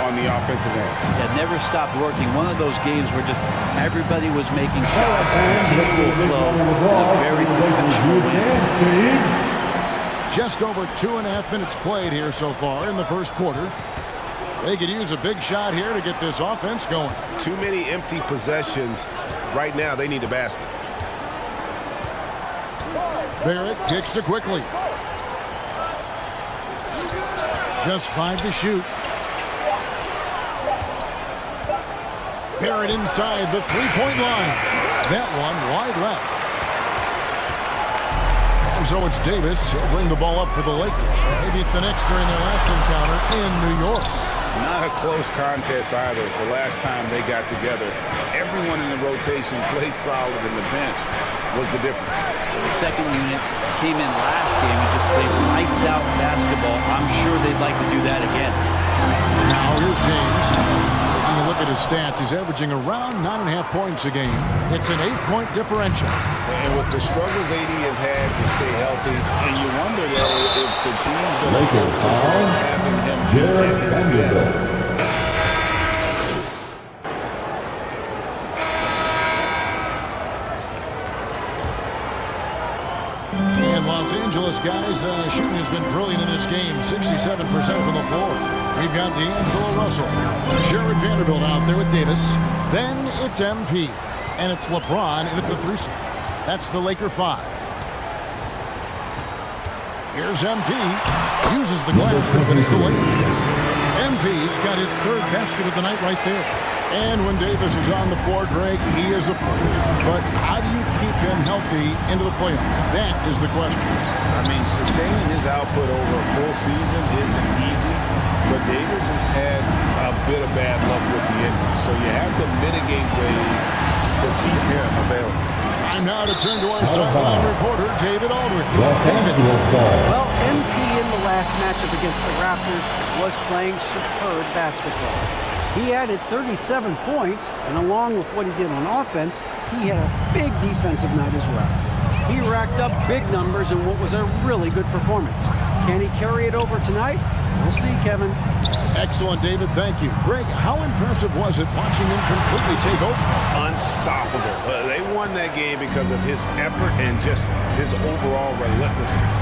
on the offensive end.
Yeah, never stopped working. One of those games where just everybody was making shots, continual flow, and a very professional win.
Just over 2.5 minutes played here so far in the first quarter. They could use a big shot here to get this offense going.
Too many empty possessions. Right now, they need a basket.
Barrett kicks to Quickly. Just 5 to shoot. Barrett inside the three-point line. That one wide left. And so it's Davis. He'll bring the ball up for the Lakers. Maybe the Knicks during their last encounter in New York.
Not a close contest either. The last time they got together, everyone in the rotation played solid, and the bench was the difference.
The second unit came in last game and just played lights out basketball. I'm sure they'd like to do that again.
Now here's James. Taking a look at his stats, he's averaging around 9.5 points a game. It's an 8-point differential.
And with the struggles AD has had to stay healthy, and you wonder though if the team's going to focus on having him at his best.
And Los Angeles guys, shooting has been brilliant in this game. 67% from the floor. We've got D'Angelo Russell. Jared Vanderbilt out there with Davis. Then it's MP. And it's LeBron in at the threesome. That's the Laker 5. Here's MP. Uses the glass to finish the Laker. MP's got his 3rd basket of the night right there. And when Davis is on the floor, Greg, he is a force. But how do you keep him healthy into the playoffs? That is the question.
I mean, sustaining his output over a full season isn't easy, but Davis has had a bit of bad luck with the injury, so you have to mitigate ways to keep him available.
Time now to turn to our sideline reporter, David Aldridge. David.
Well, MP in the last matchup against the Raptors was playing superb basketball. He added 37 points, and along with what he did on offense, he had a big defensive night as well. He racked up big numbers in what was a really good performance. Can he carry it over tonight? We'll see, Kevin.
Excellent, David. Thank you. Greg, how impressive was it watching him completely take over?
Unstoppable. They won that game because of his effort and just his overall relentlessness.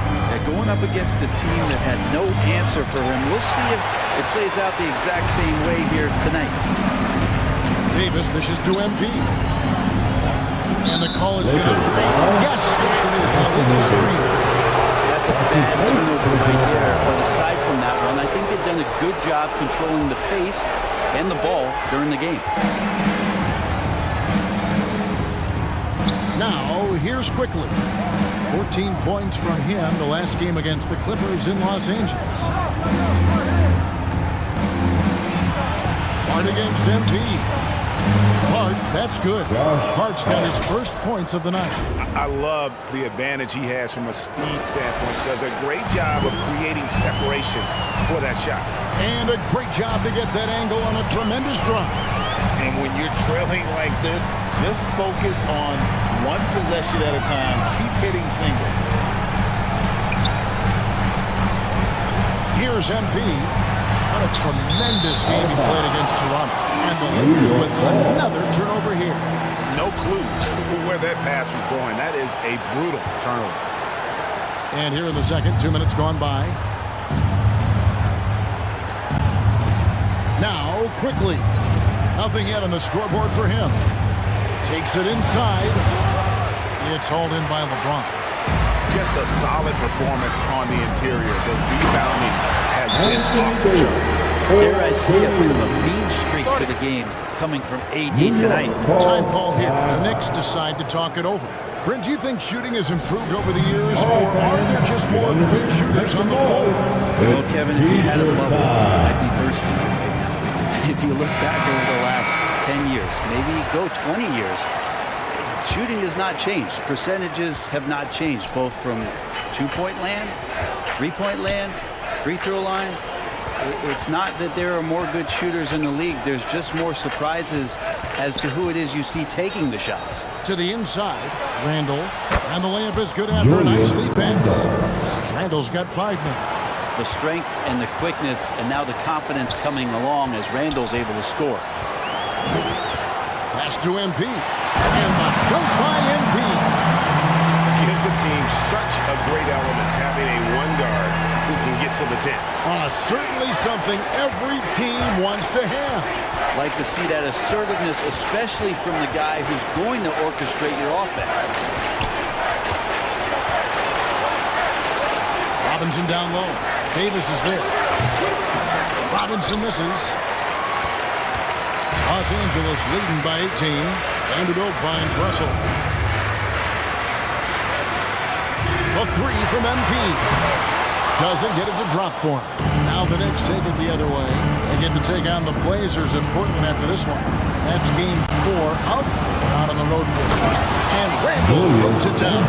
Going up against a team that had no answer for him, we'll see if it plays out the exact same way here tonight.
Davis dishes to MP. And the call is going to be. Yes, it is. Now legal screen.
That's That's a bad turnover right there. But aside from that one, I think they've done a good job controlling the pace and the ball during the game.
Now, here's Quickly. 14 points from him the last game against the Clippers in Los Angeles. Hart against MP. Hart, that's good. Hart's got his first points of the night.
I love the advantage he has from a speed standpoint. Does a great job of creating separation for that shot.
And a great job to get that angle on a tremendous drive.
And when you're trailing like this, just focus on one possession at a time. Keep hitting singles.
Here's MP. What a tremendous game he played against Toronto. And the Lakers with another turnover here.
No clue where that pass was going. That is a brutal turnover.
And here in the second, 2 minutes gone by. Now, Quickly. Nothing yet on the scoreboard for him. Takes it inside. It's hauled in by LeBron.
Just a solid performance on the interior. The rebounding has been off the charts.
Dare I say a bit of a mean streak to the game coming from AD tonight.
Time call hit. The Knicks decide to talk it over. Brent, do you think shooting has improved over the years, or are there just more good shooters on the floor?
Well, Kevin, if you had a bubble, I'd be bursting right now. Because if you look back over the last 10 years, maybe go 20 years, shooting has not changed. Percentages have not changed, both from two-point land, three-point land, free throw line. It's not that there are more good shooters in the league. There's just more surprises as to who it is you see taking the shots.
To the inside, Randall. And the layup is good after a nice lead pass. Randall's got 5 now.
The strength and the quickness and now the confidence coming along as Randall's able to score.
Pass to MP. And the dunk by MP.
Gives the team such a great element having a one guard who can get to the 10.
Certainly something every team wants to have.
Like to see that assertiveness, especially from the guy who's going to orchestrate your offense.
Robinson down low. Davis is there. Robinson misses. Los Angeles leading by 18. Vanderbilt finds Russell. A 3 from MP. Doesn't get it to drop for him. Now the Knicks take it the other way. They get to take on the Blazers in Portland after this one. That's game 4 of 4 out on the road for them. And Randall throws it down.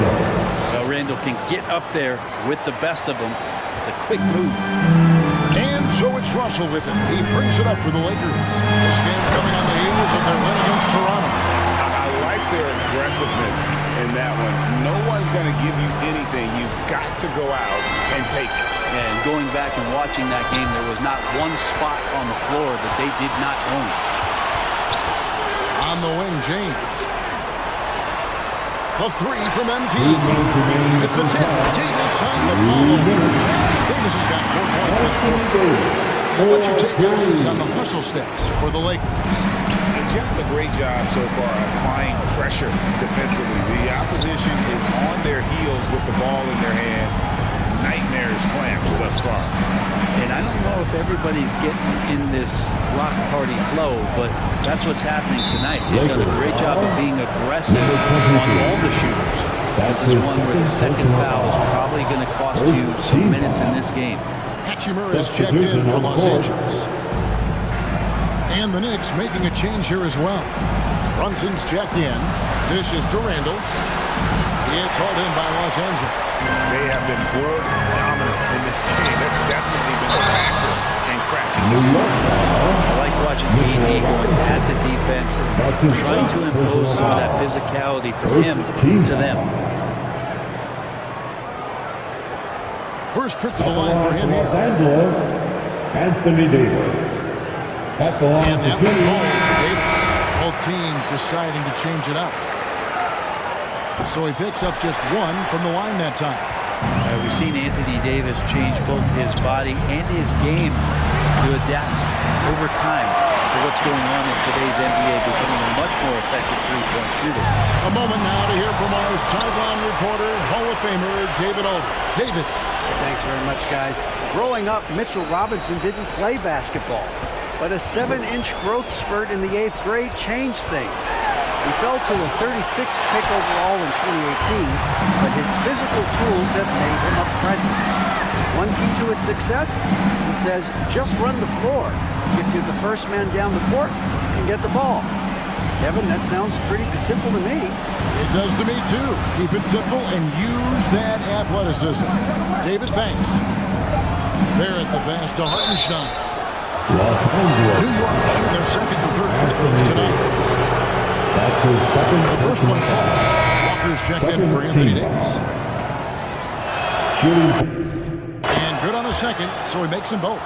Well, Randall can get up there with the best of them. It's a quick move.
And so it's Russell with it. He brings it up for the Lakers. This game coming on the heels of their win against Toronto.
I like their aggressiveness in that one. No one's going to give you anything. You've got to go out and take it.
And going back and watching that game, there was not one spot on the floor that they did not own.
On the wing, James. A 3 from MP. At the 10, Davis on the follow. Davis has got 4 points this quarter. What's your take on the hustle steps for the Lakers?
Just a great job so far applying pressure defensively. The opposition is on their heels with the ball in their hand. Nightmares clamps thus far.
And I don't know if everybody's getting in this block party flow, but that's what's happening tonight. They've done a great job of being aggressive on all the shooters. This is one where the second foul is probably going to cost you some minutes in this game.
Hachimura is checked in for Los Angeles. And the Knicks making a change here as well. Brunson's checked in. This is to Randall. It's hauled in by Los Angeles.
They have been world dominant in this game. That's definitely been a factor in cracking this.
I like watching AD going at the defense and trying to impose some of that physicality from him to them.
First trip to the line for him here.
Los Angeles, Anthony Davis. At the line
and that one falls to Davis. Both teams deciding to change it up. So he picks up just 1 from the line that time.
We've seen Anthony Davis change both his body and his game to adapt over time to what's going on in today's NBA, becoming a much more effective three-point shooter.
A moment now to hear from our sideline reporter, Hall of Famer David Alden. David.
Thanks very much, guys. Growing up, Mitchell Robinson didn't play basketball, but a 7-inch growth spurt in the 8th grade changed things. He fell to the 36th pick overall in 2018, but his physical tools have made him a presence. One key to his success, he says, just run the floor. If you're the first man down the court, you can get the ball. Kevin, that sounds pretty simple to me.
It does to me, too. Keep it simple and use that athleticism. David, thanks. There at the pass to Hartenstein. New York shooting their second and third free throws tonight.
That's his second.
The first one called. Walker's checked in for Anthony Davis. And good on the second, so he makes them both.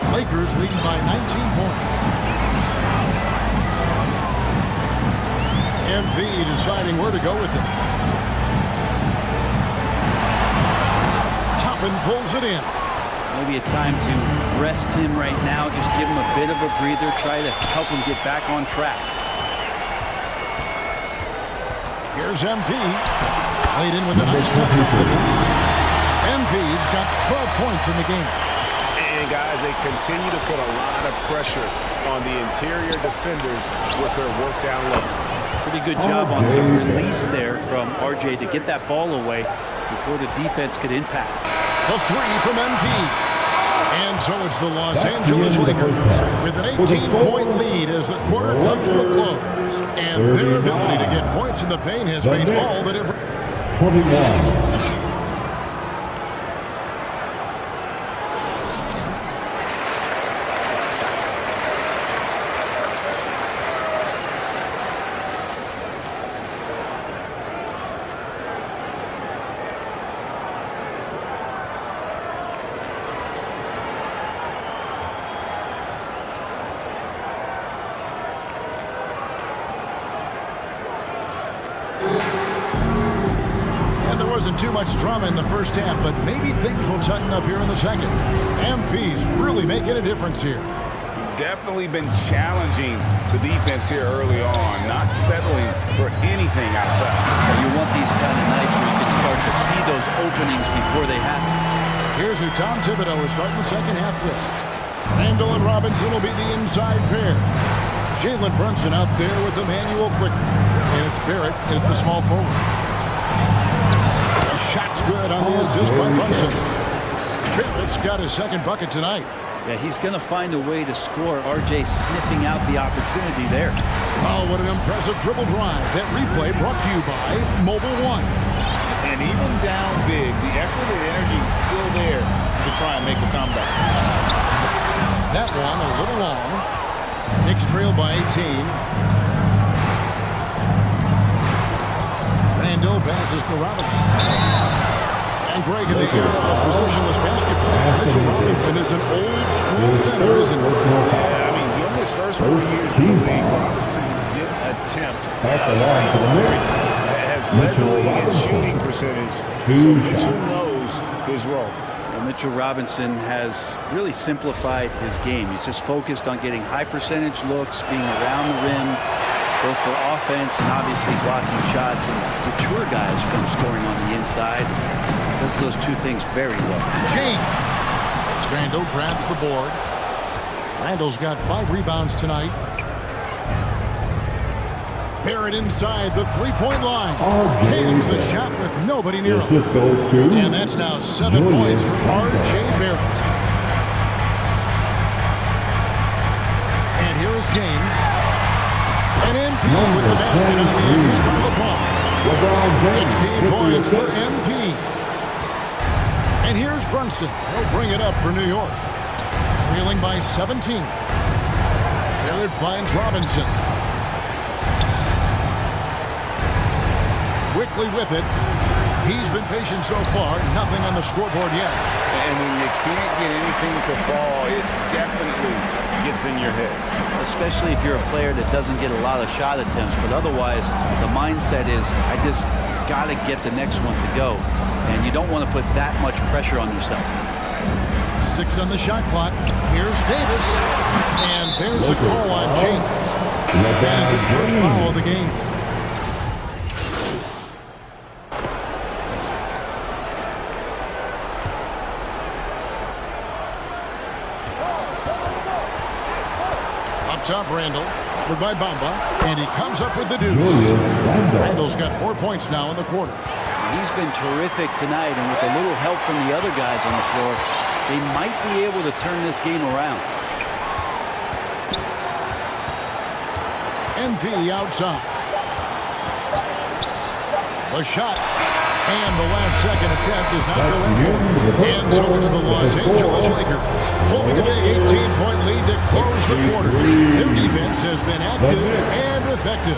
Lakers leading by 19 points. MV deciding where to go with it. Toppin pulls it in.
Maybe a time to rest him right now, just give him a bit of a breather, try to help him get back on track.
Here's MP. Laid in with a nice touch off the glass. MP's got 12 points in the game.
And guys, they continue to put a lot of pressure on the interior defenders with their work down looks.
Pretty good job on the release there from RJ to get that ball away before the defense could impact.
A three from MP. And so it's the Los Angeles Lakers with an 18-point lead as the quarter comes to a close. And their ability to get points in the paint has made all the difference.
21.
there wasn't too much drama in the first half, but maybe things will tighten up here in the second. MP's really making a difference here.
Definitely been challenging the defense here early on, not settling for anything outside.
You want these kind of nights where you can start to see those openings before they happen.
Here's who Tom Thibodeau is starting the second half with. Randall and Robinson will be the inside pair. Jalen Brunson out there with Emmanuel Quicker. And it's Barrett at the small forward. The shot's good on the assist by Brunson. Barrett's got his second bucket tonight.
Yeah, he's going to find a way to score. RJ sniffing out the opportunity there.
Oh, what an impressive dribble drive. That replay brought to you by Mobile One.
And even down big, the effort and energy is still there to try and make a comeback.
That one a little long. Knicks trail by 18. Randall passes to Robinson. And Greg in the era of positionless basketball. Mitchell Robinson is an old school center, isn't he?
Yeah, I mean, during his first 4 years in the league, Robinson did attempt a single three that has led the league in shooting percentage. So Mitchell knows his role.
Mitchell Robinson has really simplified his game. He's just focused on getting high percentage looks, being around the rim, both for offense and obviously blocking shots, and deter guys from scoring on the inside. Does those two things very well.
James. Randall grabs the board. Randall's got 5 rebounds tonight. Barrett inside the three-point line. Cans the shot with nobody near him. And that's now 7 points for R.J. Barrett. And here is James. And MP with the basket on the assist by LeBron. 16 points for MP. And here's Brunson. He'll bring it up for New York. Trailing by 17. Barrett finds Robinson. Quickly with it. He's been patient so far. Nothing on the scoreboard yet.
And when you can't get anything to fall, it definitely gets in your head.
Especially if you're a player that doesn't get a lot of shot attempts. But otherwise, the mindset is, I just got to get the next one to go. And you don't want to put that much pressure on yourself.
6 on the shot clock. Here's Davis. And there's the call on James. That's his first foul of the game. Top Randall, covered by Bamba, and he comes up with the deuce. Randall's got 4 points now in the quarter.
He's been terrific tonight, and with a little help from the other guys on the floor, they might be able to turn this game around.
MP outside. The shot. And the last second attempt is not going for. And so it's the Los Angeles Lakers holding a big 18-point lead to close the quarter. Their defense has been active and effective.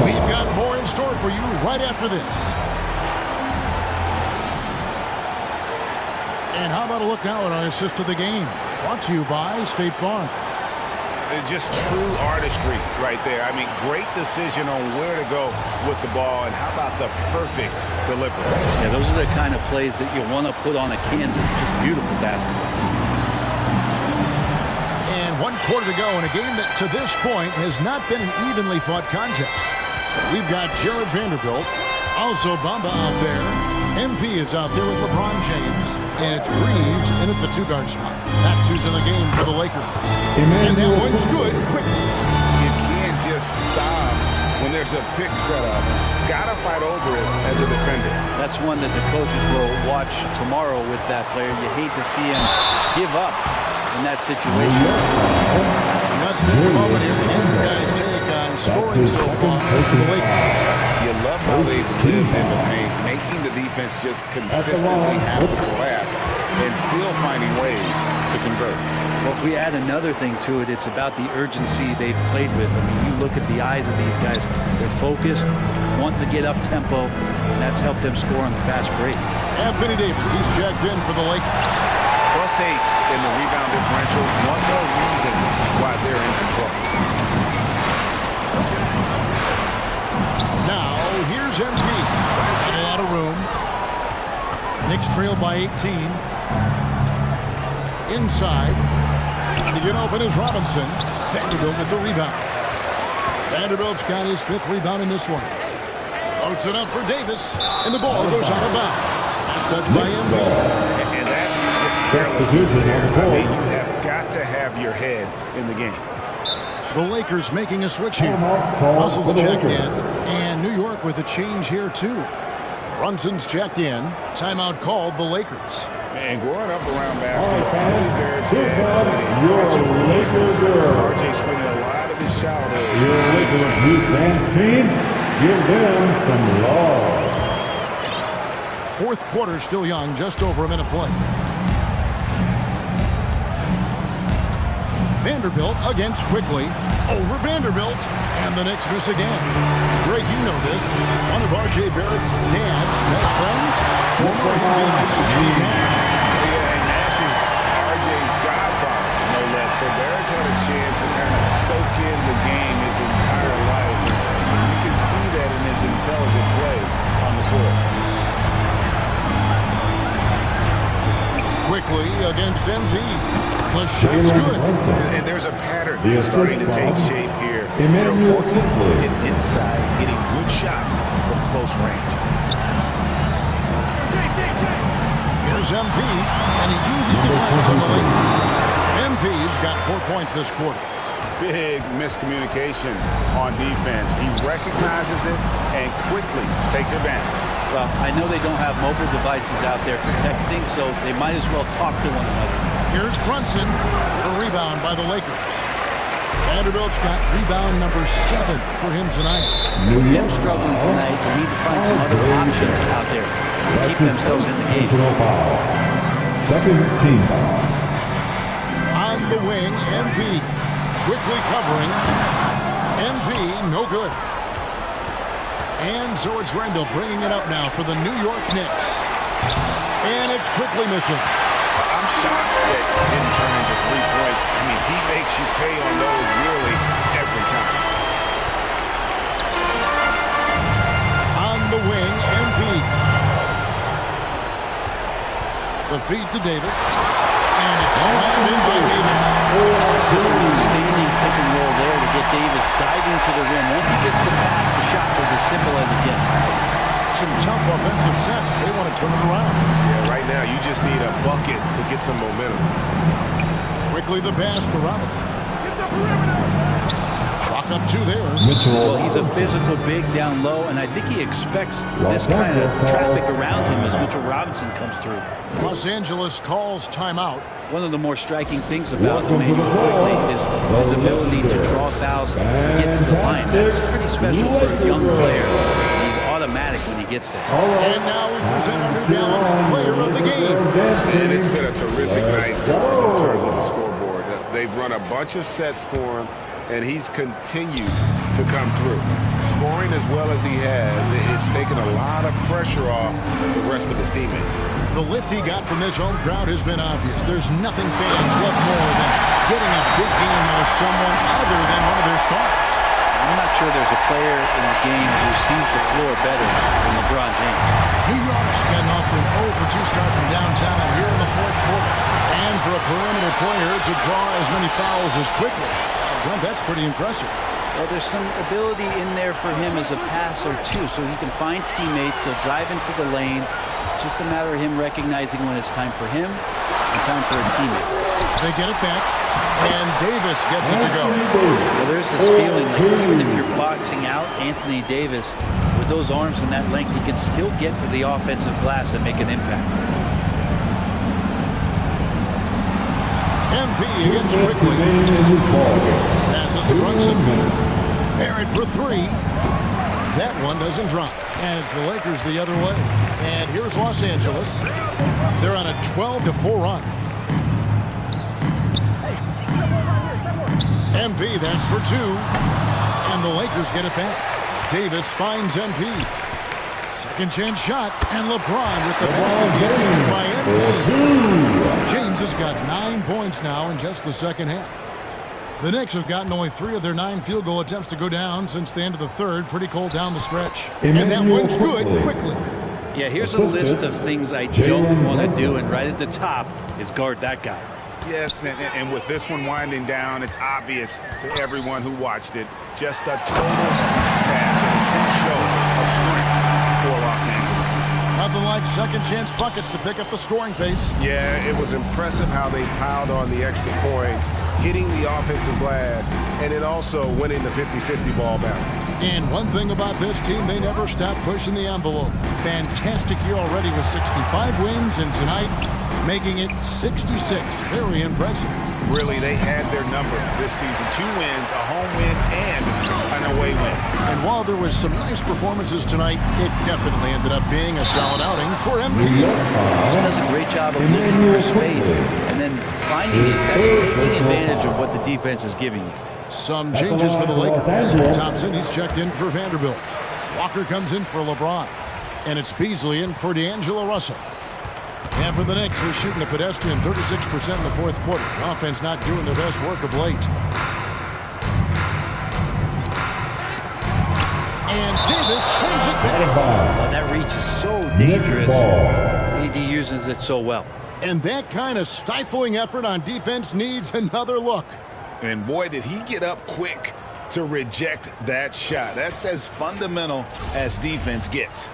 We've got more in store for you right after this. And how about a look now at our assist of the game? Brought to you by State Farm.
Just true artistry right there. I mean, great decision on where to go with the ball, and how about the perfect delivery?
Yeah, those are the kind of plays that you want to put on a canvas. Just beautiful basketball.
And 1 quarter to go in a game that to this point has not been an evenly fought contest. We've got Jared Vanderbilt, also Bamba out there. MP is out there with LeBron James. And it's Reeves in at the 2-guard spot. That's who's in the game for the Lakers. And that one's good quickly.
You can't just stop when there's a pick set up. Got to fight over it as a defender.
That's one that the coaches will watch tomorrow with that player. You hate to see him give up in that situation.
Let's take a moment here to get you guys' take on scoring so far for the Lakers.
You love how they've lived in the paint, making the defense just consistently have to collapse and still finding ways to convert.
Well, if we add another thing to it, it's about the urgency they've played with. I mean, you look at the eyes of these guys. They're focused, wanting to get up tempo, and that's helped them score on the fast break.
Anthony Davis, he's checked in for the Lakers.
+8 in the rebound differential. One more reason why they're in control.
Now, here's MP. A lot of room. Knicks trail by 18. Inside. To get open is Robinson. Vanderbilt with the rebound. Vanderbilt's got his 5th rebound in this one. Loads it up for Davis. And the ball goes out of bounds. Last touch by MB.
And that's just carelessness there. I mean, you have got to have your head in the game.
The Lakers making a switch here. Russell's checked in. And New York with a change here, too. Brunson's checked in. Timeout called the Lakers.
Man, growing up around basketball, RJ spending a lot of his childhood.
Your Lakers youth dance team, give them some love.
4th quarter still young, just over a minute play. Vanderbilt against Quickly. Over Vanderbilt. And the Knicks miss again. Greg, you know this. One of R.J. Barrett's dad's best friends.
And Nash is R.J.'s godfather, no less. So Barrett's had a chance to kind of soak in the game his entire life. And you can see that in his intelligent play on the floor.
Quickly against MP. The shot's good.
And there's a pattern starting to take shape here. They're working it inside, getting good shots from close range.
Here's MP, and he uses the pass on the lane. MP's got 4 points this quarter.
Big miscommunication on defense. He recognizes it and quickly takes advantage.
Well, I know they don't have mobile devices out there for texting, so they might as well talk to one another.
Here's Brunson. A rebound by the Lakers. Vanderbilt's got rebound number 7 for him tonight.
With them struggling tonight, they need to find some other options out there to keep themselves in the game.
Second team foul.
On the wing, MP. Quickly covering. MP, no good. And so it's Randall bringing it up now for the New York Knicks. And it's quickly missing.
I'm shocked that it didn't turn into 3 points. I mean, he makes you pay on those nearly every time.
On the wing, MP. The feed to Davis. And it's slammed in by Davis.
Just an outstanding pick and roll there to get Davis diving to the rim. Once he gets the pass, the shot was as simple as it gets.
Some tough offensive sets. They want to turn it around.
Yeah, right now you just need a bucket to get some momentum.
Quickly the pass to Robinson. Chalk up 2 there.
Well, he's a physical big down low, and I think he expects this kind of traffic around him as Mitchell Robinson comes through.
Los Angeles calls timeout.
One of the more striking things about Emmanuel Quickly is his ability to draw fouls and get to the line. That's pretty special for a young player. He's automatic when he gets there.
And now we present our New Balance player of the game.
And it's been a terrific night for him in terms of the scoreboard. They've run a bunch of sets for him, and he's continued to come through. Scoring as well as he has, it's taken a lot of pressure off the rest of his teammates.
The lift he got from this home crowd has been obvious. There's nothing fans love more than getting a big game out of someone other than one of their stars.
I'm not sure there's a player in the game who sees the floor better than LeBron James.
New York's gotten off to an 0-for-2 start from downtown here in the 4th quarter. And for a perimeter player to draw as many fouls as Quickly, that's pretty impressive.
Well, there's some ability in there for him as a passer, too, so he can find teammates. He'll drive into the lane. Just a matter of him recognizing when it's time for him and time for a teammate.
They get it back, and Davis gets it to go.
Well, there's this feeling like even if you're boxing out Anthony Davis with those arms and that length, he can still get to the offensive glass and make an impact.
MP against Quickly. Passes to Brunson. Barrett for 3. That one doesn't drop. And it's the Lakers the other way. And here's Los Angeles. They're on a 12-4 run. MP, that's for 2. And the Lakers get it back. Davis finds MP. Second chance shot. And LeBron with the basket by MP. James has got 9 points now in just the second half. The Knicks have gotten only 3 of their 9 field goal attempts to go down since the end of the third. Pretty cold down the stretch. And that one's good quickly.
Yeah, here's a list of things I don't want to do, and right at the top is guard that guy.
Yes, and with this one winding down, it's obvious to everyone who watched it. Just a total mismatch and a true show of strength for Los Angeles.
Nothing like second chance buckets to pick up the scoring pace.
Yeah, it was impressive how they piled on the extra points, hitting the offensive glass, and then also winning the 50-50 ball battle.
And one thing about this team, they never stop pushing the envelope. Fantastic year already with 65 wins, and tonight making it 66. Very impressive.
Really, they had their number this season. 2 wins, a home win, and an away win.
And while there was some nice performances tonight, it definitely ended up being a solid outing for MP.
He does a great job of looking for space and then finding it. That's taking advantage of what the defense is giving you.
Some changes for the Lakers. Thompson, he's checked in for Vanderbilt. Walker comes in for LeBron. And it's Beasley in for D'Angelo Russell. And for the Knicks, they're shooting a pedestrian 36% in the fourth quarter. The offense not doing their best work of late. And Davis sends it back.
Well, that reach is so dangerous. AD uses it so well.
And that kind of stifling effort on defense needs another look.
And boy, did he get up quick to reject that shot. That's as fundamental as defense gets.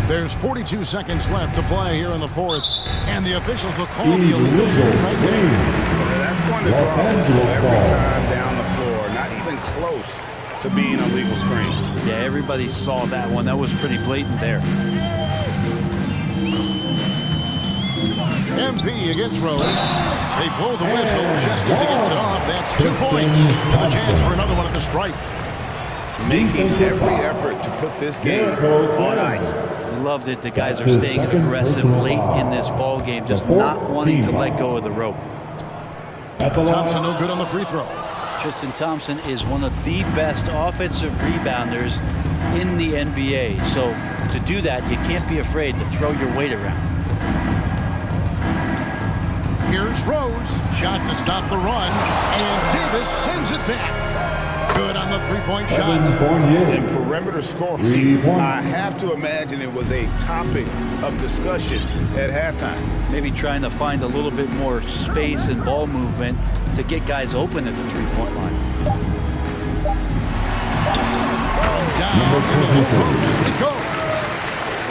There's 42 seconds left to play here in the fourth. And the officials will call the illegal screen right there.
That's going to draw a whistle every time down the floor. Not even close to being a legal screen.
Yeah, everybody saw that one. That was pretty blatant there.
MP against Rose. They blow the whistle just as he gets it off. That's 2 points. And the chance for another one at the stripe.
Making every effort to put this game on ice.
Loved it. The guys are staying aggressive late in this ball game, just not wanting to let go of the rope.
Thompson no good on the free throw.
Tristan Thompson is one of the best offensive rebounders in the NBA. So to do that, you can't be afraid to throw your weight around.
Here's Rose. Shot to stop the run. And Davis sends it back. Good on the three-point shot.
And perimeter scoring, I have to imagine it was a topic of discussion at halftime.
Maybe trying to find a little bit more space and ball movement to get guys open at the three-point line.
Down it goes.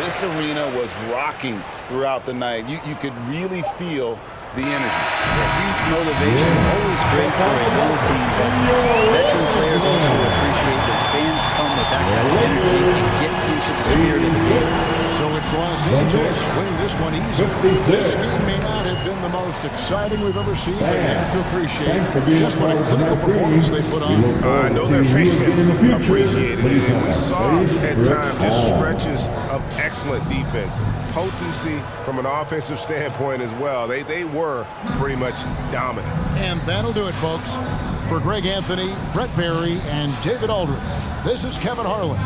This arena was rocking throughout the night. You could really feel the energy.
Huge motivation, always great for a young team, but veteran players also appreciate that fans come with that kind of energy and get into the spirit of the game.
So it's Los Angeles winning this one easy. This game may not have been the most exciting we've ever seen, but you have to appreciate just what a clinical performance they put on.
I know their fans appreciated it, and we saw at times just stretches of excellent defense. Potency from an offensive standpoint as well. They were pretty much dominant.
And that'll do it, folks. For Greg Anthony, Brett Barry, and David Aldridge, this is Kevin Harlan.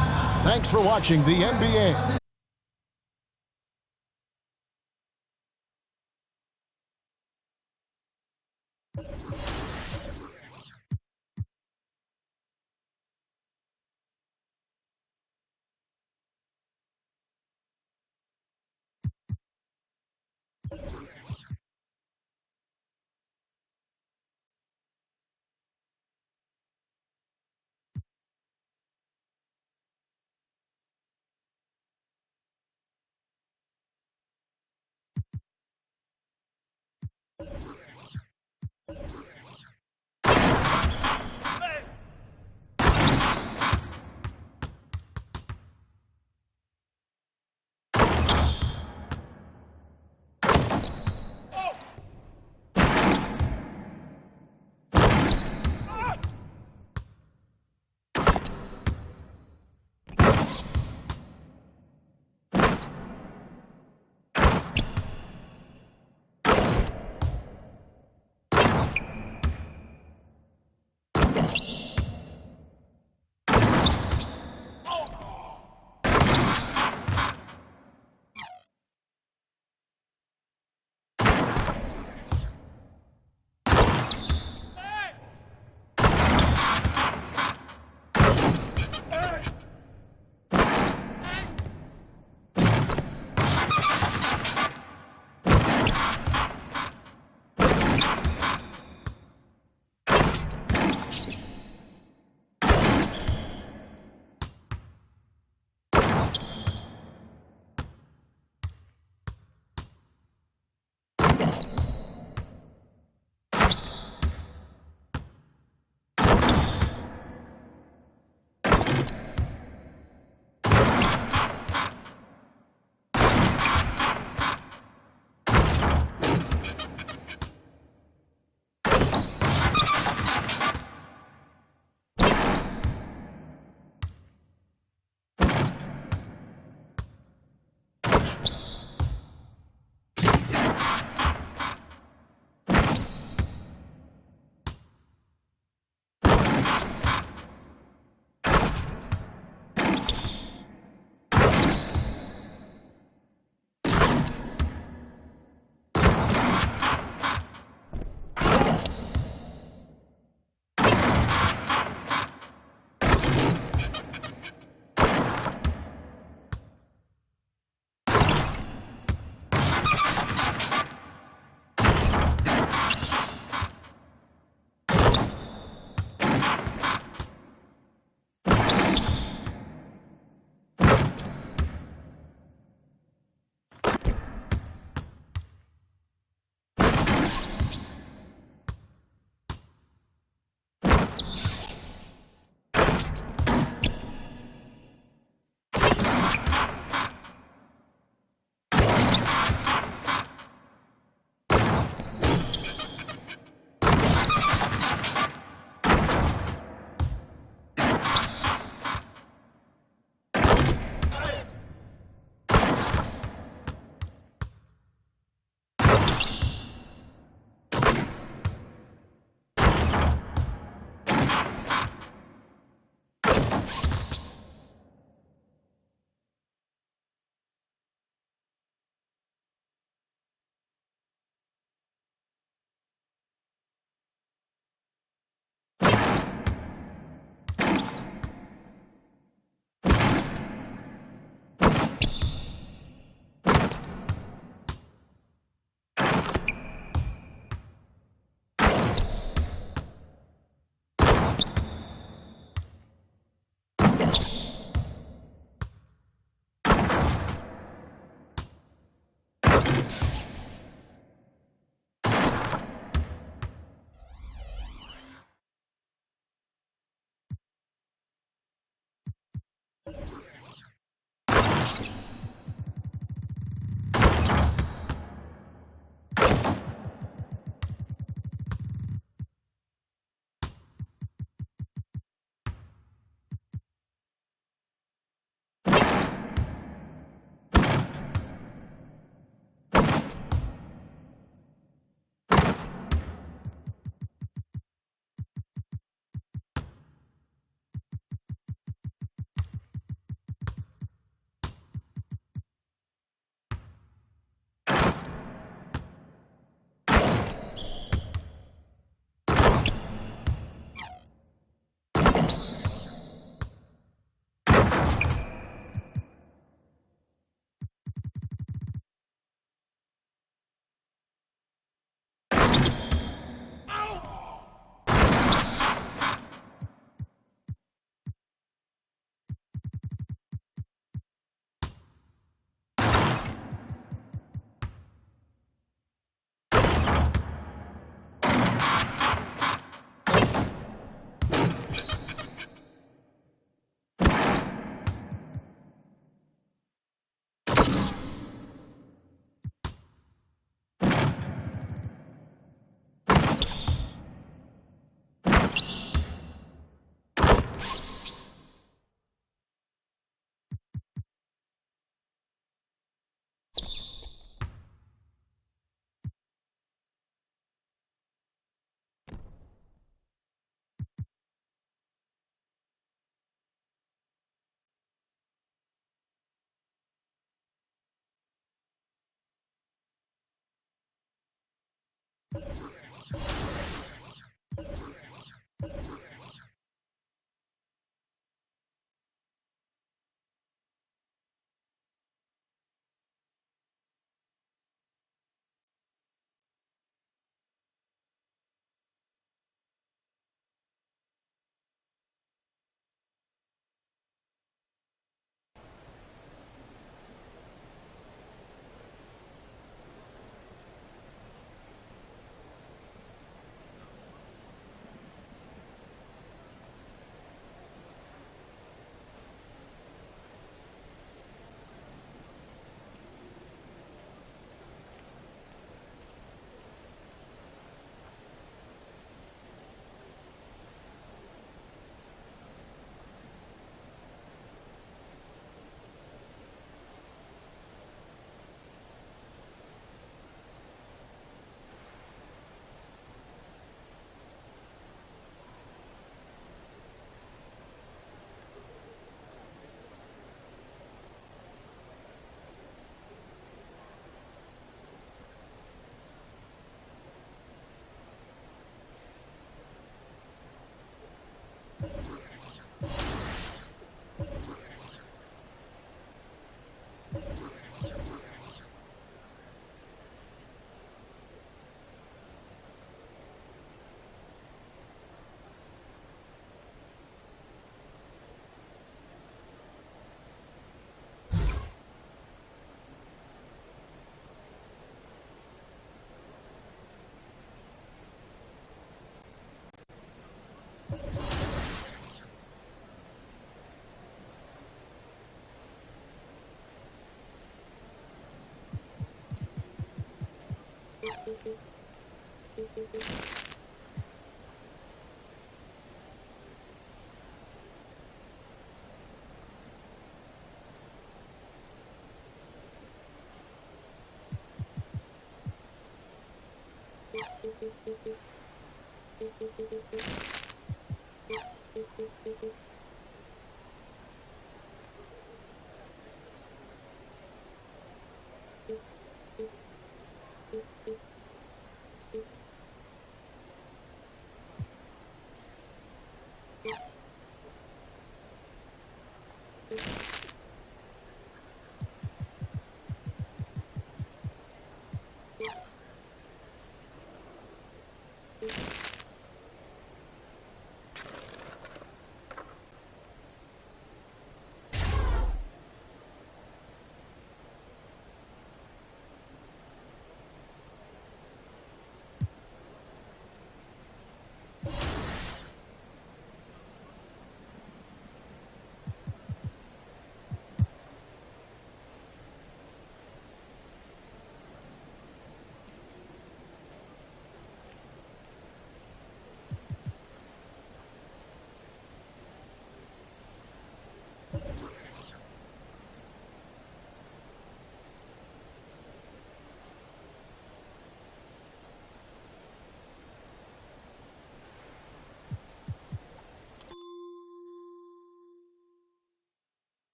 Thanks for watching the NBA.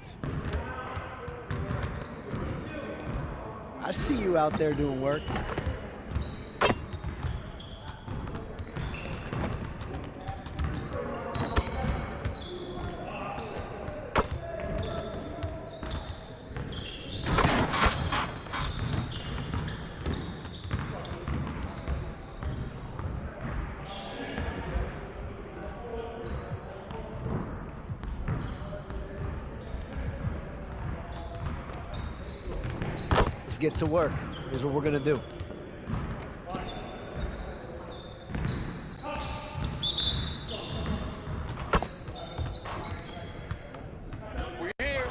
defense.
I see you out there doing work. Let's get to work. Here's what we're gonna do.
We're here.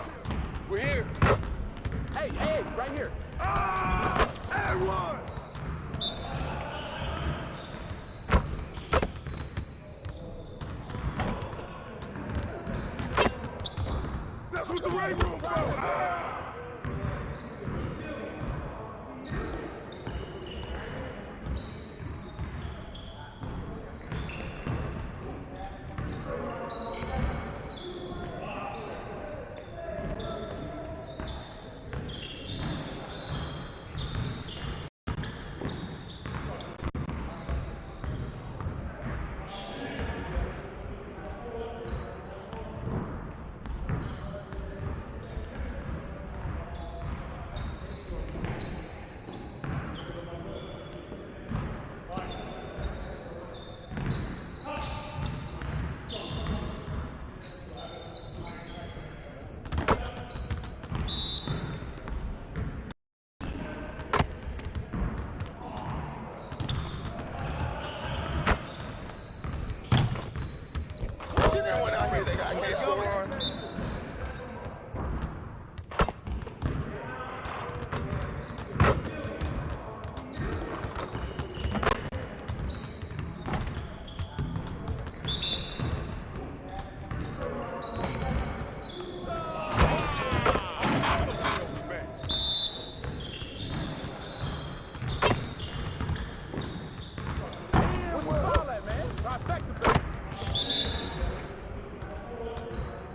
We're here. Hey, hey, right here. Ah! And one. That's what the weight room for. Ah!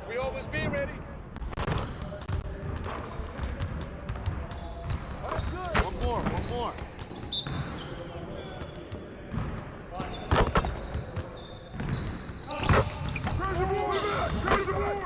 We always be ready. One more, one more. Crazy boy back! Crazy boy!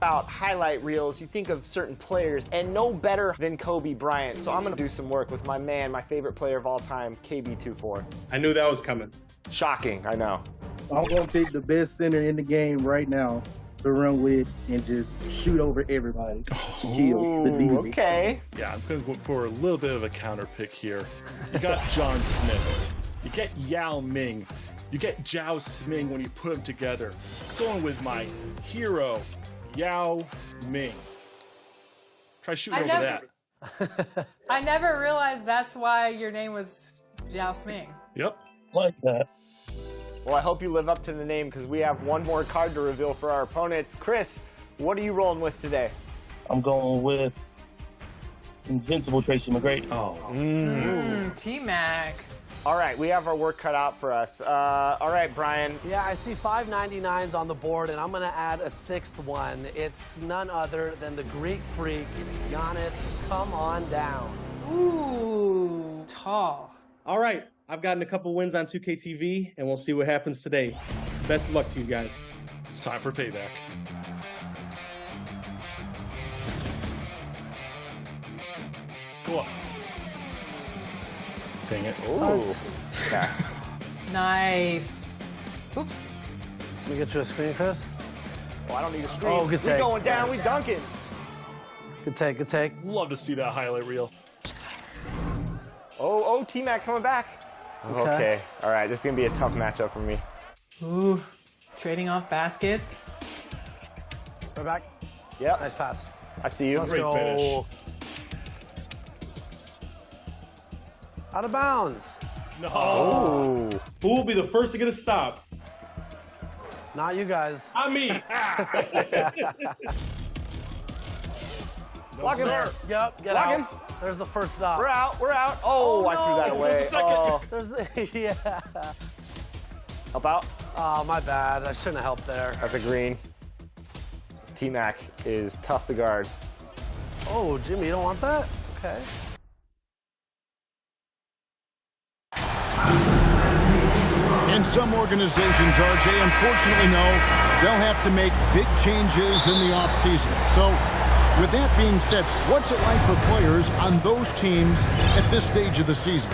about highlight reels, you think of certain players, and no better than Kobe Bryant. So I'm going to do some work with my man, my favorite player of all time, KB24.
I knew that was coming.
Shocking, I know.
I'm going to pick the best center in the game right now to run with and just shoot over everybody. Shaquille, the Diva.
Okay.
Yeah, I'm going to go for a little bit of a counter pick here. You got John Smith. You get Yao Ming. You get Zhao Sming when you put them together. Going with my hero, Yao Ming. Try shooting over that.
I never realized that's why your name was Zhao Sming.
Yep.
Like that.
Well, I hope you live up to the name because we have one more card to reveal for our opponents. Chris, what are you rolling with today?
I'm going with Invincible Tracy McGrady.
Oh.
T-Mac.
All right, we have our work cut out for us. All right, Brian.
Yeah, I see 5 99s on the board, and I'm going to add a 6th one. It's none other than the Greek freak, Giannis. Come on down.
Ooh, tall.
All right, I've gotten a couple wins on 2K TV, and we'll see what happens today. Best of luck to you guys.
It's time for payback. Go up. Dang it.
Ooh. Okay.
Nice. Oops.
Let me get you a screen, Chris.
Oh, I don't need a screen.
Oh, good take.
We going down, we dunking.
Good take, good take.
Love to see that highlight reel.
Oh, T-Mac coming back. Okay. All right, this is going to be a tough matchup for me.
Ooh, trading off baskets.
Right back.
Yep.
Nice pass.
I see you.
Let's
Great
go.
finish.
Out of bounds.
No.
Oh.
Who will be the first to get a stop?
Not you guys.
I mean.
Block him.
There. Yep, get
Block
out.
him.
There's the first stop.
We're out, we're out. Oh, I threw that away. Oh.
There's yeah.
Help out.
Oh, my bad. I shouldn't have helped there.
That's a green. T-Mac is tough to guard.
Oh, Jimmy, you don't want that? Okay.
And some organizations, RJ, unfortunately, no, they'll have to make big changes in the offseason. So, with that being said, what's it like for players on those teams at this stage of the season?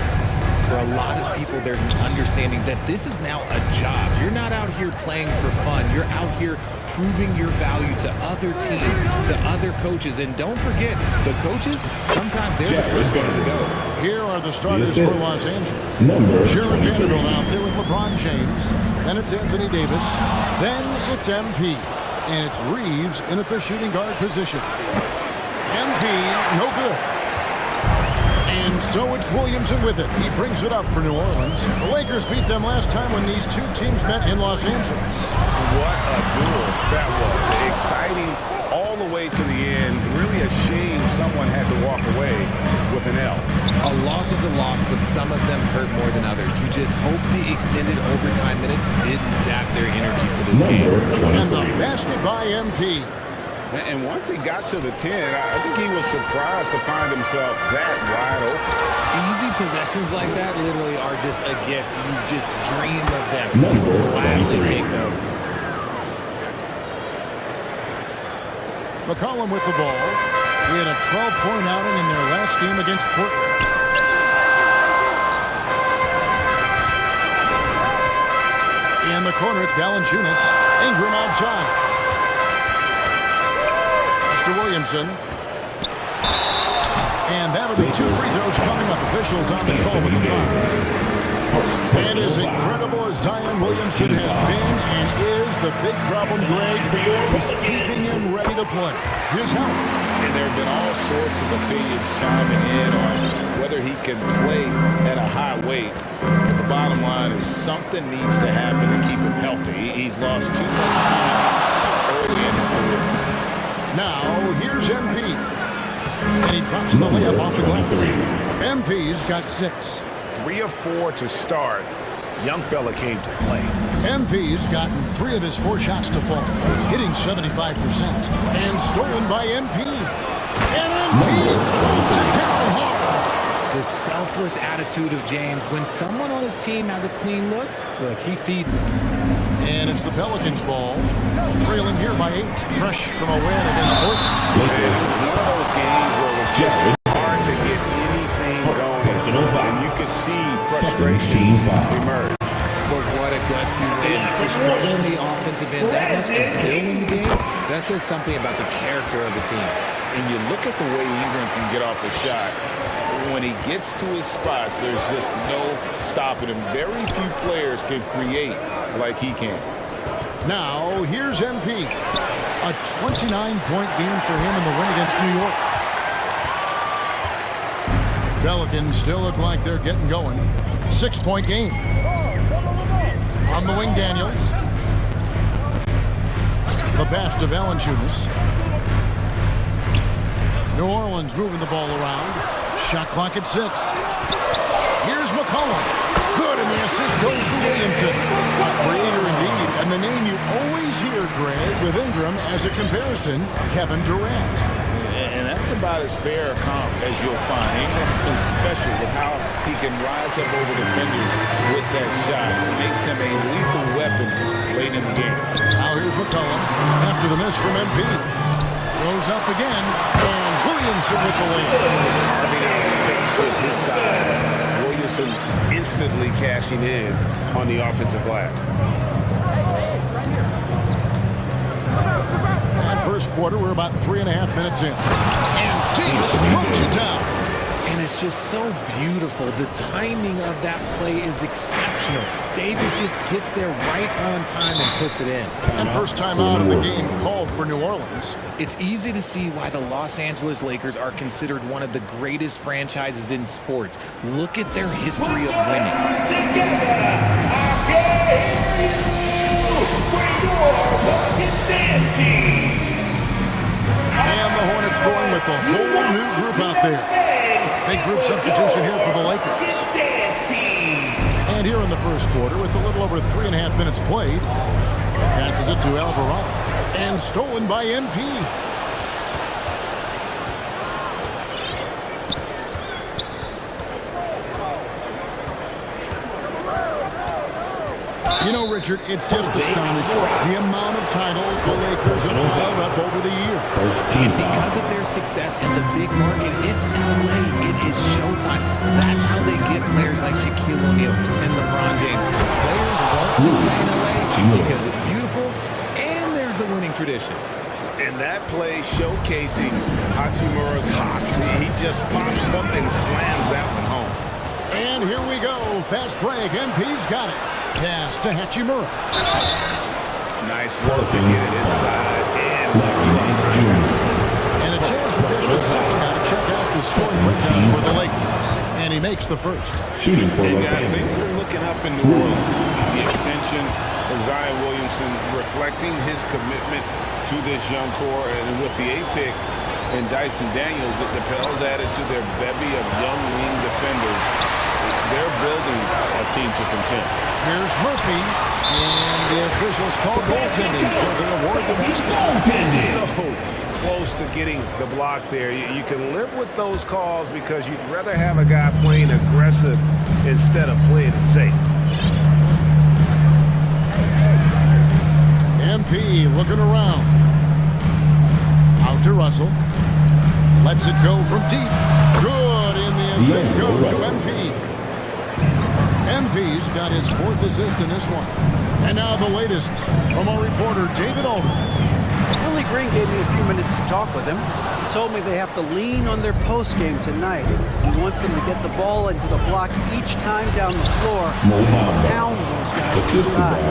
For a lot of people, there's an understanding that this is now a job. You're not out here playing for fun. You're out here proving your value to other teams, to other coaches. And don't forget, the coaches, sometimes they're the first ones to go.
Here are the starters for Los Angeles. Sharon Vanderbilt out there with LeBron James. Then it's Anthony Davis. Then it's MP. And it's Reeves in at the shooting guard position. MP, no good. And so it's Williamson with it. He brings it up for New Orleans. The Lakers beat them last time when these two teams met in Los Angeles.
What a duel that was. Exciting all the way to the end. Really a shame someone had to walk away with an L.
A loss is a loss, but some of them hurt more than others. You just hope the extended overtime minutes didn't sap their energy for this game.
And the basket by MP.
And once he got to the 10, I think he was surprised to find himself that wide open.
Easy possessions like that literally are just a gift. You just dream of them. You will gladly take those.
McCollum with the ball. He had a 12-point outing in their last game against Portland. In the corner, it's Valanciunas. Ingram outside. To Williamson. And that'll be 2 free throws coming up. Officials on the call with the foul. And as incredible as Zion Williamson has been and is, the big problem, Greg, is keeping him ready to play. His health.
And there have been all sorts of opinions chiming in on whether he can play at a high weight. But the bottom line is something needs to happen to keep him healthy. He's lost too much time early in his career.
Now, here's MP. And he drops in the layup off the glass. MP's got 6.
3 of 4 to start. Young fella came to play.
MP's gotten 3 of his 4 shots to fall, hitting 75%. And stolen by MP. And MP drops it down hard.
The selfless attitude of James. When someone on his team has a clean look, he feeds it.
And it's the Pelicans' ball. Trailing here by 8. Fresh from a win against Portland.
It's one of those games where it was just hard to get anything going. And you could see frustration emerge.
But what a gutsy win. To struggle in the offensive end that much and still win the game, that says something about the character of the team.
And you look at the way Ingram can get off a shot. When he gets to his spots, there's just no stopping him. Very few players can create like he can.
Now, here's MP. A 29-point game for him in the win against New York. Pelicans still look like they're getting going. 6-point game. On the wing, Daniels. The pass to Valanciunas. New Orleans moving the ball around. Shot clock at 6. Here's McCollum. Good, and the assist goes to Williamson. A creator indeed, and the name you always hear, Greg, with Ingram as a comparison, Kevin Durant.
And that's about as fair a comp as you'll find. Ingram is special with how he can rise up over defenders with that shot. It makes him a lethal weapon late in the game.
Now here's McCollum after the miss from MP. Goes up again, and Williamson with the lead.
Carving out space with his size. Williamson instantly cashing in on the offensive glass.
And first quarter, we're about 3.5 minutes in. And Davis throws it down.
And it's just so beautiful. The timing of that play is exceptional. Davis just gets there right on time and puts it in.
And first time out of the game called for New Orleans.
It's easy to see why the Los Angeles Lakers are considered one of the greatest franchises in sports. Look at their history of winning.
And the Hornets going with a whole new group out there. Big group substitution here for the Lakers. And here in the first quarter, with a little over 3.5 minutes played, passes it to Alvarado. And stolen by MP. You know, Richard, it's just astonishing the amount of titles the Lakers have piled up over the year.
And because of their success and the big market, it's LA. It is showtime. That's how they get players like Shaquille O'Neal and LeBron James. Players want to play in LA because it's beautiful and there's a winning tradition.
And that play showcasing Hachimura's hops. He just pops up and slams that one home.
And here we go. Fast break. MP's got it. Pass to Hachimura.
Nice work to get it inside.
And a chance for just a second now to check out the scoring breakdown for the Lakers. And he makes the first.
Shooting for guys, things are looking up in New Orleans. The extension for Zion Williamson reflecting his commitment to this young core. And with the 8th pick and Dyson Daniels, the Pels added to their bevy of young wing defenders. They're building a team to contend.
Here's Murphy, and the officials call goaltending, so they award the basket.
So close to getting the block there. You can live with those calls because you'd rather have a guy playing aggressive instead of playing it safe.
MP looking around. Out to Russell. Lets it go from deep. Good, and the assist goes to MP. MP's got his 4th assist in this one. And now the latest from our reporter, David Aldridge.
Willie Green gave me a few minutes to talk with him. He told me they have to lean on their post game tonight. He wants them to get the ball into the block each time down the floor. Down those guys inside.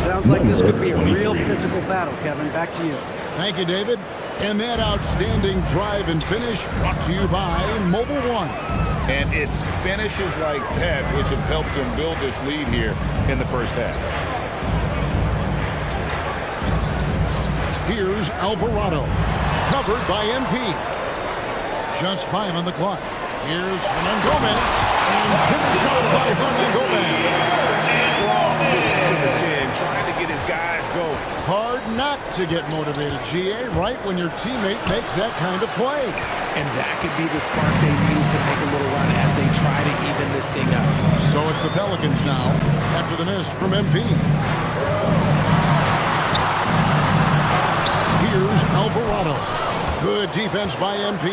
Sounds like this could be a real physical battle, Kevin. Back to you.
Thank you, David. And that outstanding drive and finish brought to you by Mobile One.
And it's finishes like that which have helped them build this lead here in the first half.
Here's Alvarado, covered by MP. Just 5 on the clock. Here's Hernan Gomez, and finished out by Hernan Gomez.
Strong to the 10, trying to get his guys going.
Hard not to get motivated, GA, right when your teammate makes that kind of play.
And that could be the spark they need to make a little run as try to even this thing up.
So it's the Pelicans now after the miss from MP. Here's Alvarado. Good defense by MP.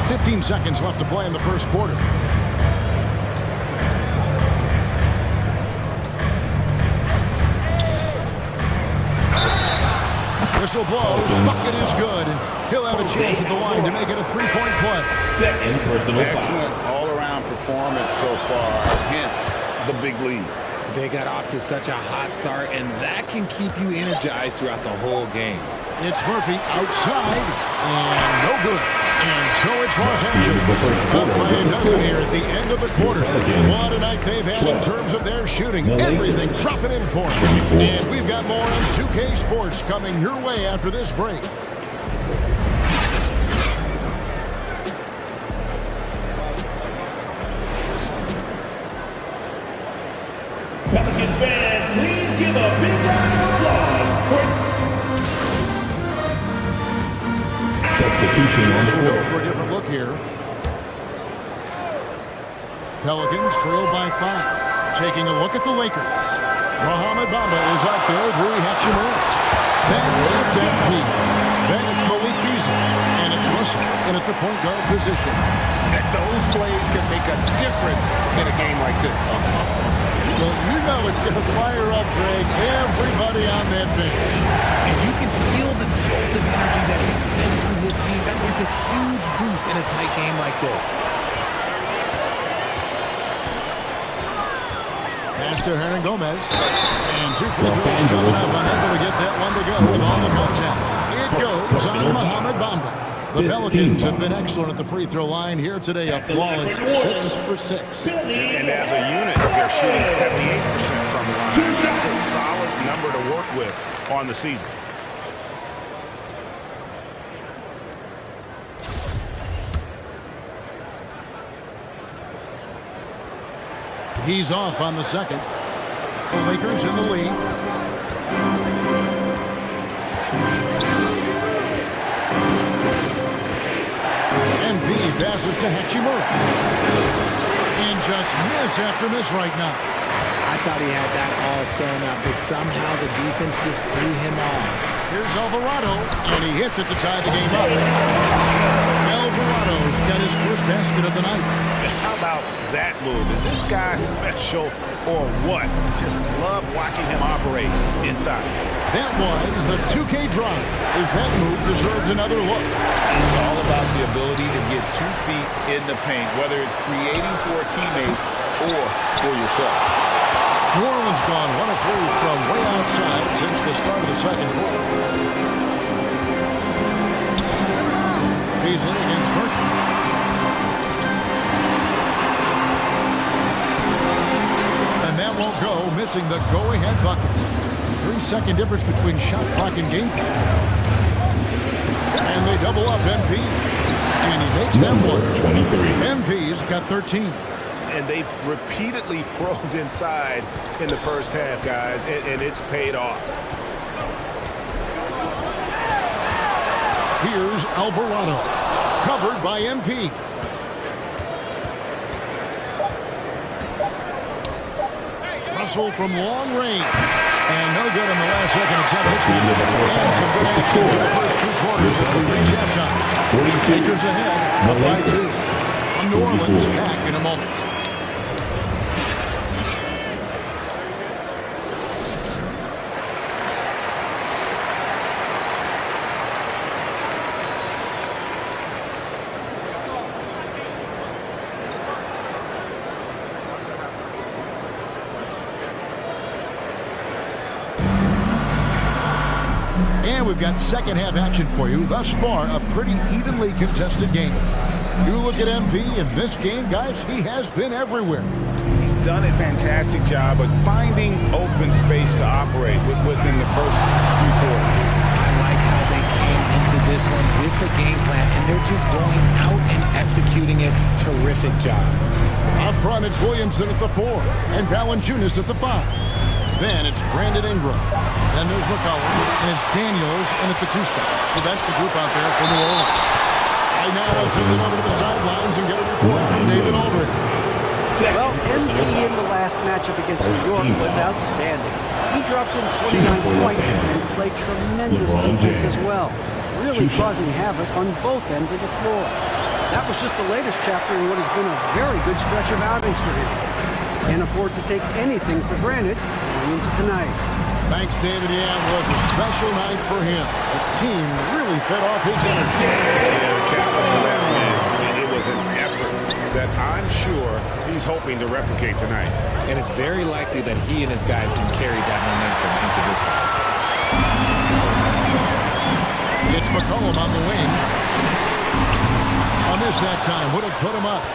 15 seconds left to play in the first quarter. Whistle blows. Bucket is good. He'll have a chance at the line to make it a three-point play.
Second personal foul.
Excellent all-around performance so far. Hence the big lead.
They got off to such a hot start, and that can keep you energized throughout the whole game.
It's Murphy outside, and no good. And so it's Los Angeles. A play dozen here at the end of the quarter. What a night they've had in terms of their shooting. Everything dropping in for them. And we've got more on 2K Sports coming your way after this break.
Pelicans fans, please give a big round of applause for substitution on the
We'll go
floor.
for a different look here. Pelicans trail by 5. Taking a look at the Lakers. Mohamed Bamba is out there with Rui Hachimura. Then it's MP. Then it's Malik Beasley. And it's Russell in at the point guard position.
And those plays can make a difference in a game like this.
Well, you know it's going to fire up, Greg, everybody on that bench.
And you can feel the jolt of energy that he's sent through his team. That is a huge boost in a tight game like this.
Pass to Hernan Gomez. And 2 free throws coming up. Unable to get that one to go with all the contact. It goes on Mohamed Bamba. The Pelicans have been excellent at the free throw line here today. A flawless 6 for 6.
And as a unit, they're shooting 78% from the line. That's a solid number to work with on the season.
He's off on the second. The Lakers in the lead. MP passes to Hachimura. And just miss after miss right now.
I thought he had that all sewn up, but somehow the defense just threw him off.
Here's Alvarado, and he hits it to tie the game up. Alvarado's got his first basket of the night.
How about that move? Is this guy special or what? Just love watching him operate inside.
That was the 2K drive. Is that move deserved another look?
It's all about the ability to get 2 feet in the paint, whether it's creating for a teammate or for yourself.
New Orleans gone 1 of 3 from way outside since the start of the second quarter. Beasley against Murphy. And that won't go, missing the go-ahead bucket. 3-second difference between shot clock and game clock. And they double up MP. And he makes that one. 23. MP's got 13.
And they've repeatedly probed inside in the first half, guys, and it's paid off.
Here's Alvarado, covered by MP. Russell from long range. And no good in the last second attempt this time. And some good action in the first 2 quarters as we reach halftime. Lakers ahead, up by 2. New Orleans back in a moment. And we've got second half action for you. Thus far, a pretty evenly contested game. You look at MP in this game, guys, he has been everywhere.
He's done a fantastic job of finding open space to operate within the first few quarters.
I like how they came into this one with the game plan, and they're just going out and executing it. Terrific job.
Up front, it's Williamson at the 4 and Valanciunas at the 5. Then it's Brandon Ingram. Then there's McCollum. And it's Daniels in at the 2 spot. So that's the group out there for New Orleans. Right now, let's send them over to the sidelines and get a report. David Aldridge.
Well, MP in the last matchup against New York was outstanding. He dropped in 29 points and played tremendous defense as well, really causing havoc on both ends of the floor. That was just the latest chapter in what has been a very good stretch of outings for him. Can't afford to take anything for granted going into tonight.
Thanks, David. Yeah, it was a special night for him. The team really fed off his energy.
Yeah, countless for that man. It was an effort that I'm sure he's hoping to replicate tonight.
And it's very likely that he and his guys can carry that momentum into this one.
It's McCollum on the wing. A miss that time would have put him up.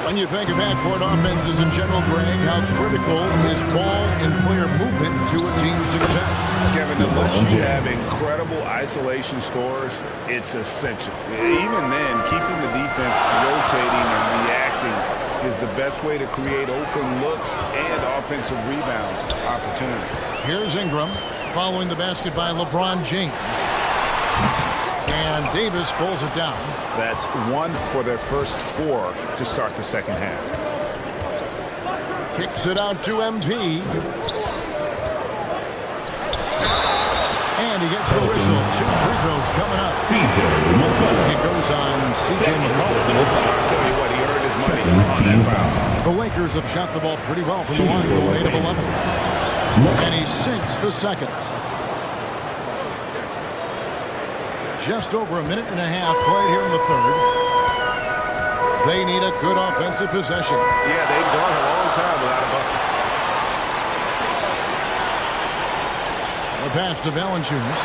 When you think of half-court offenses in general, Greg, how critical is ball and player movement to a team's success?
Kevin, unless you have incredible isolation scores, it's essential. Even then, keeping the defense rotating and reacting is the best way to create open looks and offensive rebound opportunities.
Here's Ingram following the basket by LeBron James. And Davis pulls it down.
That's 1 for their first 4 to start the second half.
Kicks it out to MP. And he gets the whistle. 2 free throws coming up. It goes on C.J. McCollum.
I'll tell you what, he earned his money on that foul.
The Lakers have shot the ball pretty well from the line, going 8 of 11. And he sinks the second. Just over a minute and a half played here in the third. They need a good offensive possession.
Yeah, they've gone a long time without a bucket.
The pass to Valanciunas.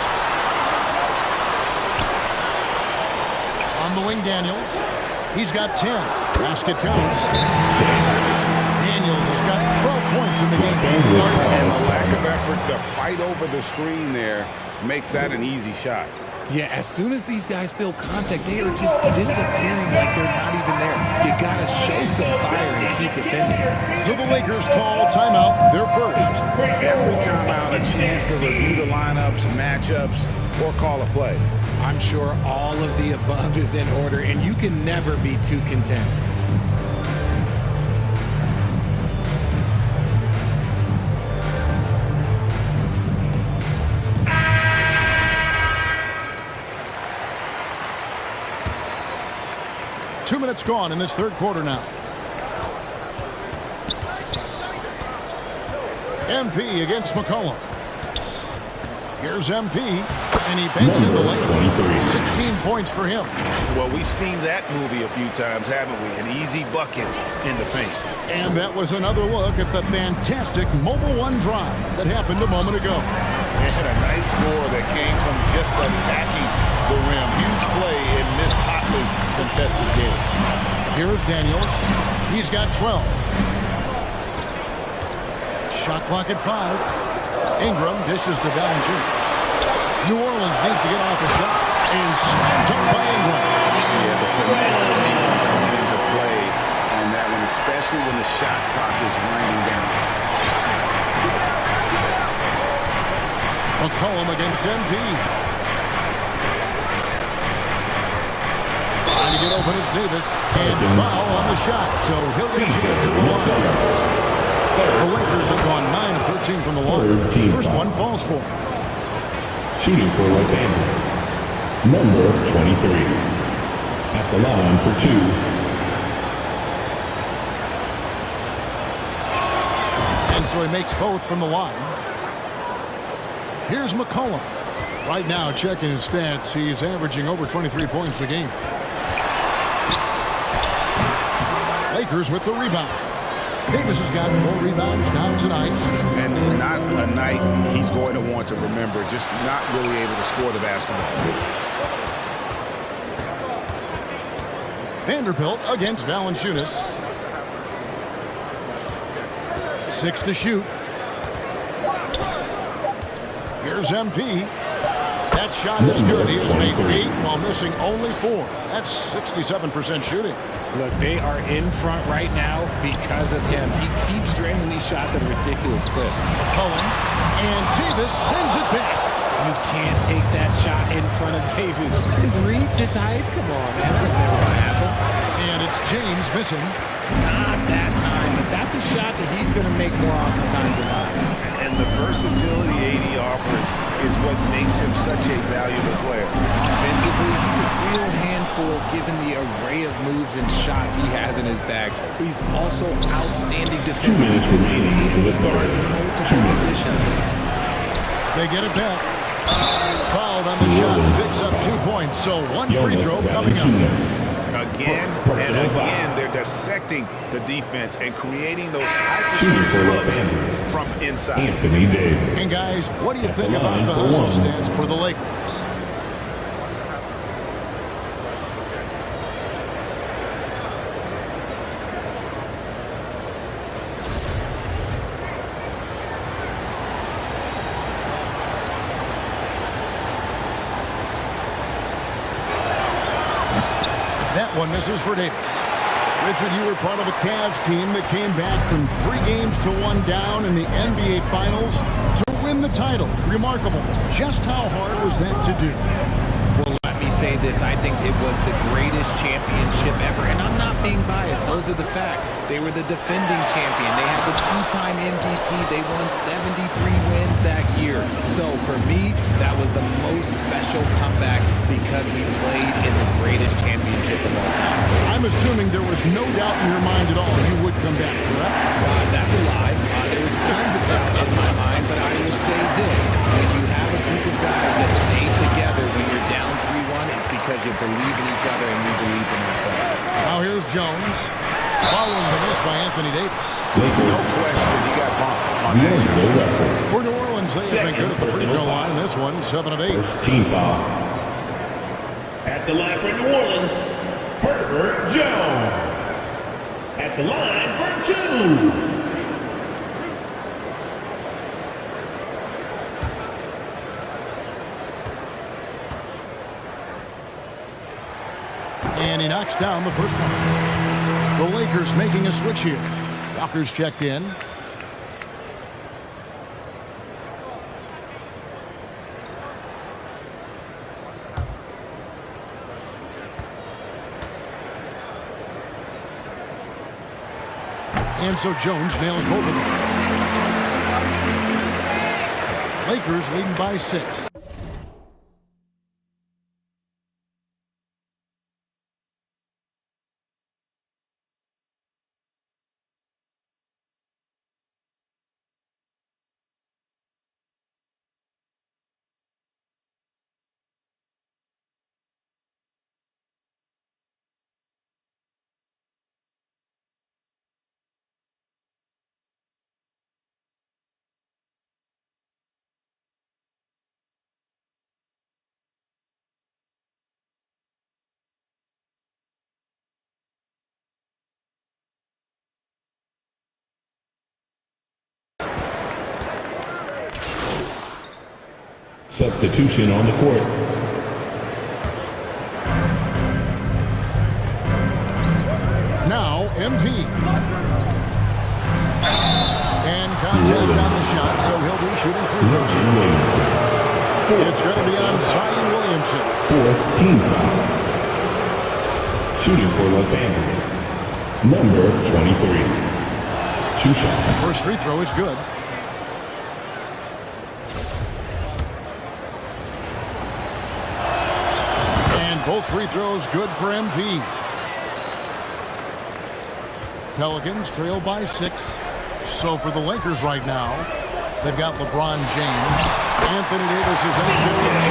On the wing, Daniels. He's got 10. Basket counts. Daniels has got 12 points in the game.
And the lack of effort to fight over the screen there makes that an easy shot.
Yeah, as soon as these guys feel contact, they are just disappearing like they're not even there. You got to show some fire and keep defending.
So the Lakers call timeout, their first.
Every timeout, a chance to review the lineups, matchups, or call a play.
I'm sure all of the above is in order, and you can never be too content.
Two minutes gone in this third quarter now. MP against McCollum. Here's MP, and he banks in the lane. 16 points for him.
Well, we've seen that movie a few times, haven't we? An easy bucket in the paint.
And that was another look at the fantastic Mobile One drive that happened a moment ago.
They had a nice score that came from just attacking the rim. Huge play in this hotly contested game.
Here's Daniels. He's got 12. Shot clock at 5. Ingram dishes to Valanciunas. New Orleans needs to get off a shot. And snapped up by Ingram.
Yeah, the finesse of Ingram coming into play on that one, especially when the shot clock is winding down.
McCollum against MP. Trying to get open is Davis. And foul on the shot. So he'll get a chance at the line. The Lakers have gone 9 of 13 from the line. First one falls for him.
Shooting for Los Angeles, number 23. At the line for 2.
And so he makes both from the line. Here's McCollum. Right now, checking his stats, he's averaging over 23 points a game. Lakers with the rebound. Davis has got 4 rebounds now tonight.
And not a night he's going to want to remember, just not really able to score the basketball.
Vanderbilt against Valanciunas. 6 to shoot. Here's MP. That shot is good. He has made 8 while missing only 4. That's 67% shooting.
Look, they are in front right now because of him. He keeps draining these shots at a ridiculous clip.
McCollum, and Davis sends it back.
You can't take that shot in front of Davis. His reach, his height, come on, man. That's never going to happen.
And it's James missing.
Not that time, but that's a shot that he's going to make more oftentimes than not.
And the versatility AD offers is what makes him such a valuable player.
Offensively, he's a real handful given the array of moves and shots he has in his bag. But he's also outstanding defensively, able to guard multiple positions.
They get it back. Fouled on the shot, picks up 2 points. So one free throw coming up.
Again and again, they're dissecting the defense and creating those high-percentage looks from inside.
And guys, what do you think about the hustle stats for the Lakers? That one misses for Davis. Richard, you were part of a Cavs team that came back from 3 games to 1 down in the NBA Finals to win the title. Remarkable. Just how hard was that to do?
Well, let me say this. I think it was the greatest championship ever. And I'm not being biased. Those are the facts. They were the defending champion. They had the 2-time MVP. They won 73 wins that year. So for me, that was the most special comeback because we played in the greatest championship of all time.
I'm assuming there was no doubt in your mind at all you would come back, correct?
That's a lie. There was tons of doubt in my mind, but I will say this. When you have a group of guys that stay together when you're down 3-1, it's because you believe in each other and we believe in ourselves.
Now here's Jones. Following the miss by Anthony Davis.
No question, he got bumped on that shot.
For New Orleans, they have been good at the free throw line. This one, 7 of 8.
Team foul. At the line for New Orleans, Herbert Jones. At the line for 2.
And he knocks down the first one. The Lakers making a switch here. Walker's checked in. And so Jones nails both of them. Lakers leading by 6.
Substitution on the court.
Now, MP. And contact on the shot, so he'll be shooting free throws. It's going to be on Zion Williamson.
4th team foul. Shooting for Los Angeles. Number 23. 2 shots.
First free throw is good. And both free throws good for MP. Pelicans trail by 6. So for the Lakers right now, they've got LeBron James. Anthony Davis is out there.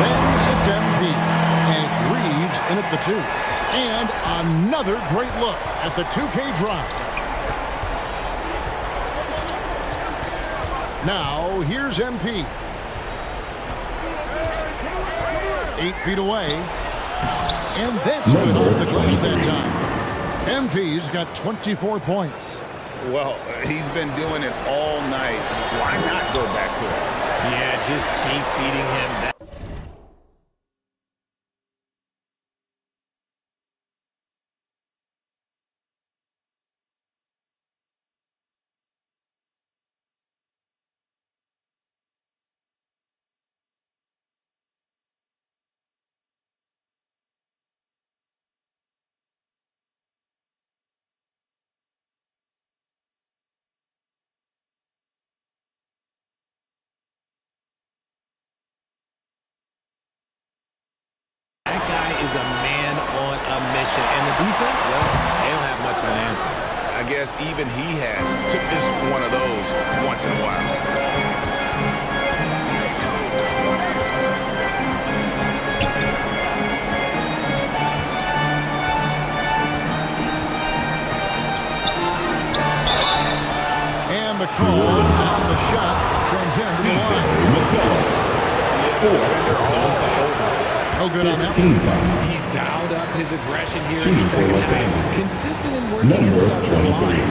Then it's MP. And it's Reeves in at the 2. And another great look at the 2K drive. Now, here's MP. 8 feet away. And that's good off the glass that time. MP's got 24 points.
Well, he's been doing it all night. Why not go back to it?
Yeah, just keep feeding him that. is a man on a mission. And the defense, well, they don't have much of an answer.
I guess even he has to miss one of those once in a while.
And the call on the shot sends him to the line. No good on that one.
He's dialed up his aggression here in the second half. Consistent in working himself to the line.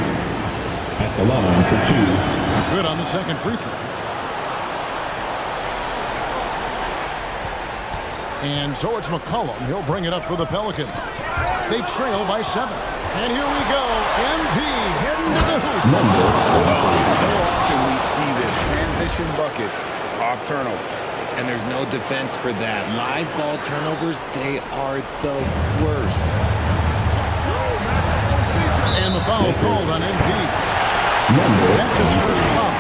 At the line for 2.
Good on the second free throw. And so it's McCollum. He'll bring it up for the Pelicans. They trail by 7. And here we go. MP heading to the hoop.
So often we see this transition buckets off turnovers.
And there's no defense for that. Live ball turnovers, they are the worst.
And the foul called on MP. That's his first foul.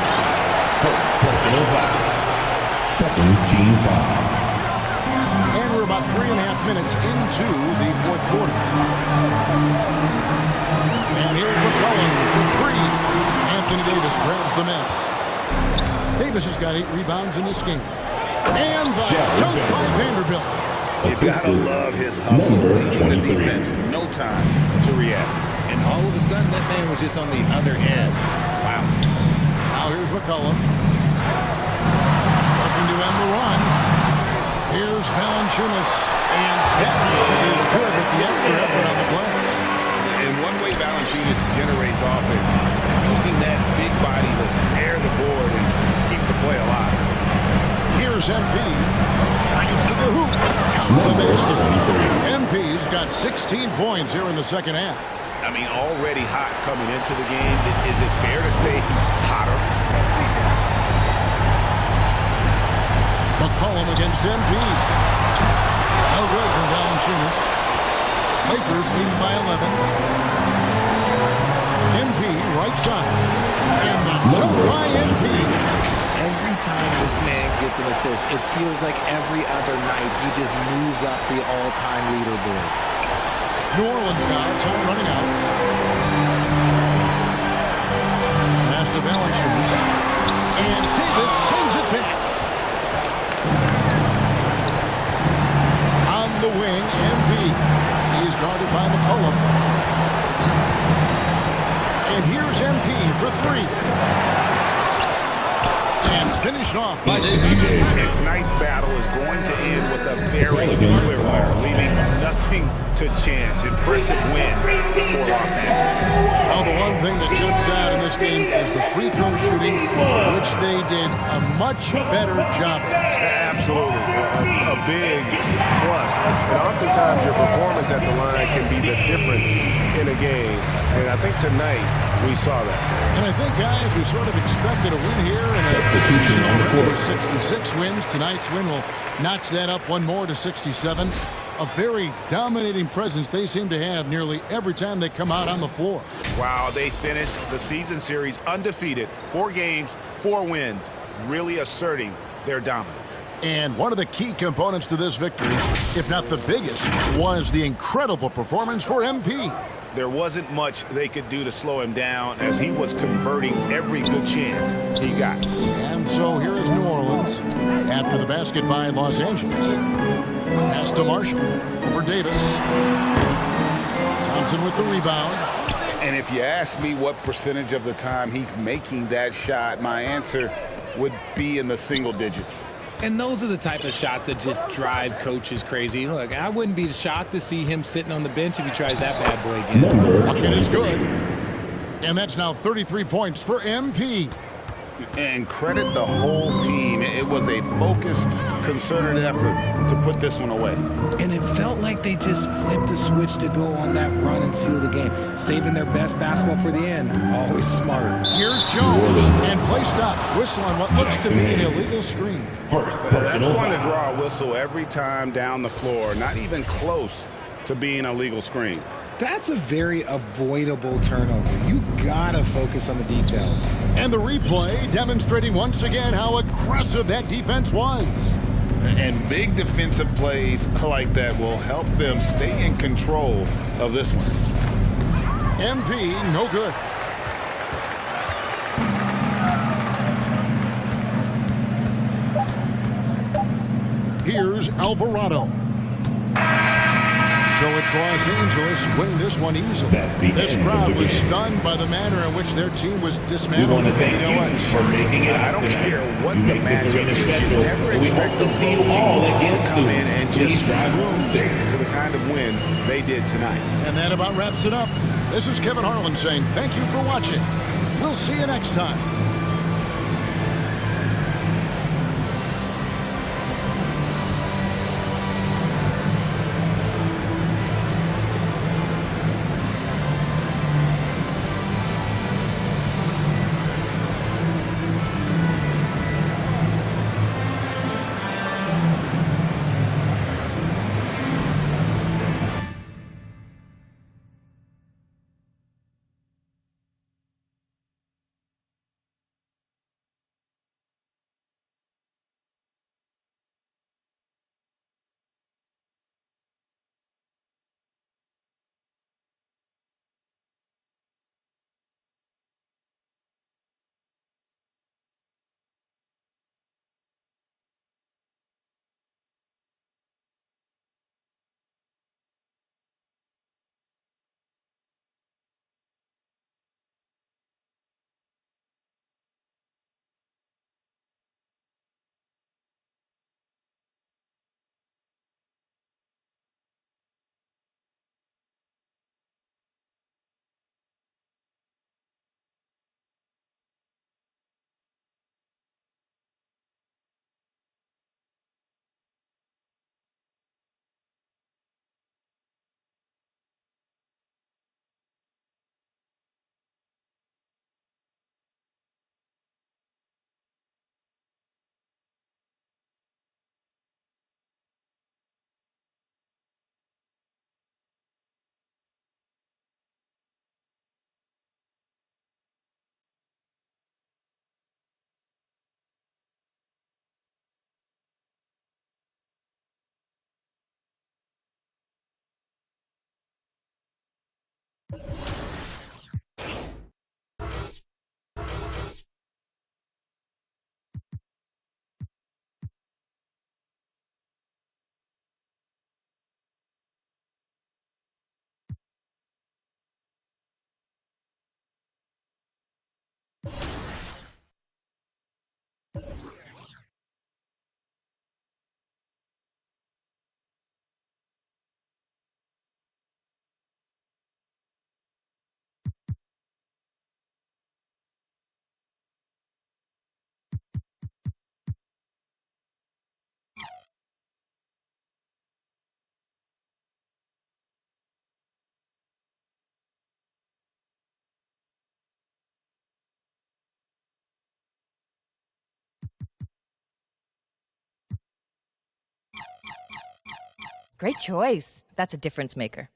Personal foul. Second team foul.
And we're about 3.5 minutes into the fourth quarter. And here's McCollum for 3. Anthony Davis grabs the miss. Davis has got 8 rebounds in this game. And the dunk by Vanderbilt.
You gotta love his hustle, leaving the defense no time to react.
And all of a sudden, that man was just on the other end. Wow.
Now here's McCollum. Looking to end the run. Here's Valanciunas. And that is good with the extra effort on the glass.
And one way Valanciunas generates offense, using that big body to snare the board and keep the play alive.
Here's MP. To the hoop. Count the basket. MP's got 16 points here in the second half.
I mean, already hot coming into the game. Is it fair to say he's hotter?
McCollum against MP. No good from Valanciunas. Lakers leading by 11. MP right side. And the dunk by MP.
Every time this man gets an assist, it feels like every other night he just moves up the all-time leaderboard.
New Orleans now, time running out. Pass to Valanciunas. And Davis sends it back. On the wing, MP. He's guarded by McCollum. And here's MP for 3. And finished off by Davis.
Tonight's battle is going to end with a very clear winner, leaving nothing to chance. Impressive win for Los Angeles.
Well, the one thing that jumps out in this game is the free throw shooting, which they did a much better job at.
Absolutely. A big plus. And oftentimes your performance at the line can be the difference in a game. And I think tonight we saw that.
And I think, guys, we sort of expected a win here. And the season already was 66 wins. Tonight's win will notch that up one more to 67. A very dominating presence they seem to have nearly every time they come out on the floor.
Wow, they finished the season series undefeated. 4 games, 4 wins, really asserting their dominance.
And one of the key components to this victory, if not the biggest, was the incredible performance for MP.
There wasn't much they could do to slow him down as he was converting every good chance he got.
And so here is New Orleans after the basket by Los Angeles. Pass to Marshall for Davis. Thompson with the rebound.
And if you ask me what percentage of the time he's making that shot, my answer would be in the single digits.
And those are the type of shots that just drive coaches crazy. Look, I wouldn't be shocked to see him sitting on the bench if he tries that bad boy again.
Bucket is good. And that's now 33 points for MP.
And credit the whole team. It was a focused, concerted effort to put this one away.
And it felt like they just flipped the switch to go on that run and seal the game, saving their best basketball for the end. Always smart.
Here's Jones, and play stops. Whistle on what looks to be an illegal screen.
That's going to draw a whistle every time down the floor, not even close to being a legal screen.
That's a very avoidable turnover. You gotta focus on the details.
And the replay demonstrating once again how aggressive that defense was.
And big defensive plays like that will help them stay in control of this one.
MP, no good. Here's Alvarado. So it's Los Angeles winning this one easily. This crowd was stunned by the manner in which their team was dismantled.
You know what?
I don't care what the matchup is. You never expect the full team to come in and just cruise to the kind of win they did tonight.
And that about wraps it up. This is Kevin Harlan saying thank you for watching. We'll see you next time.
Great choice. That's a difference maker.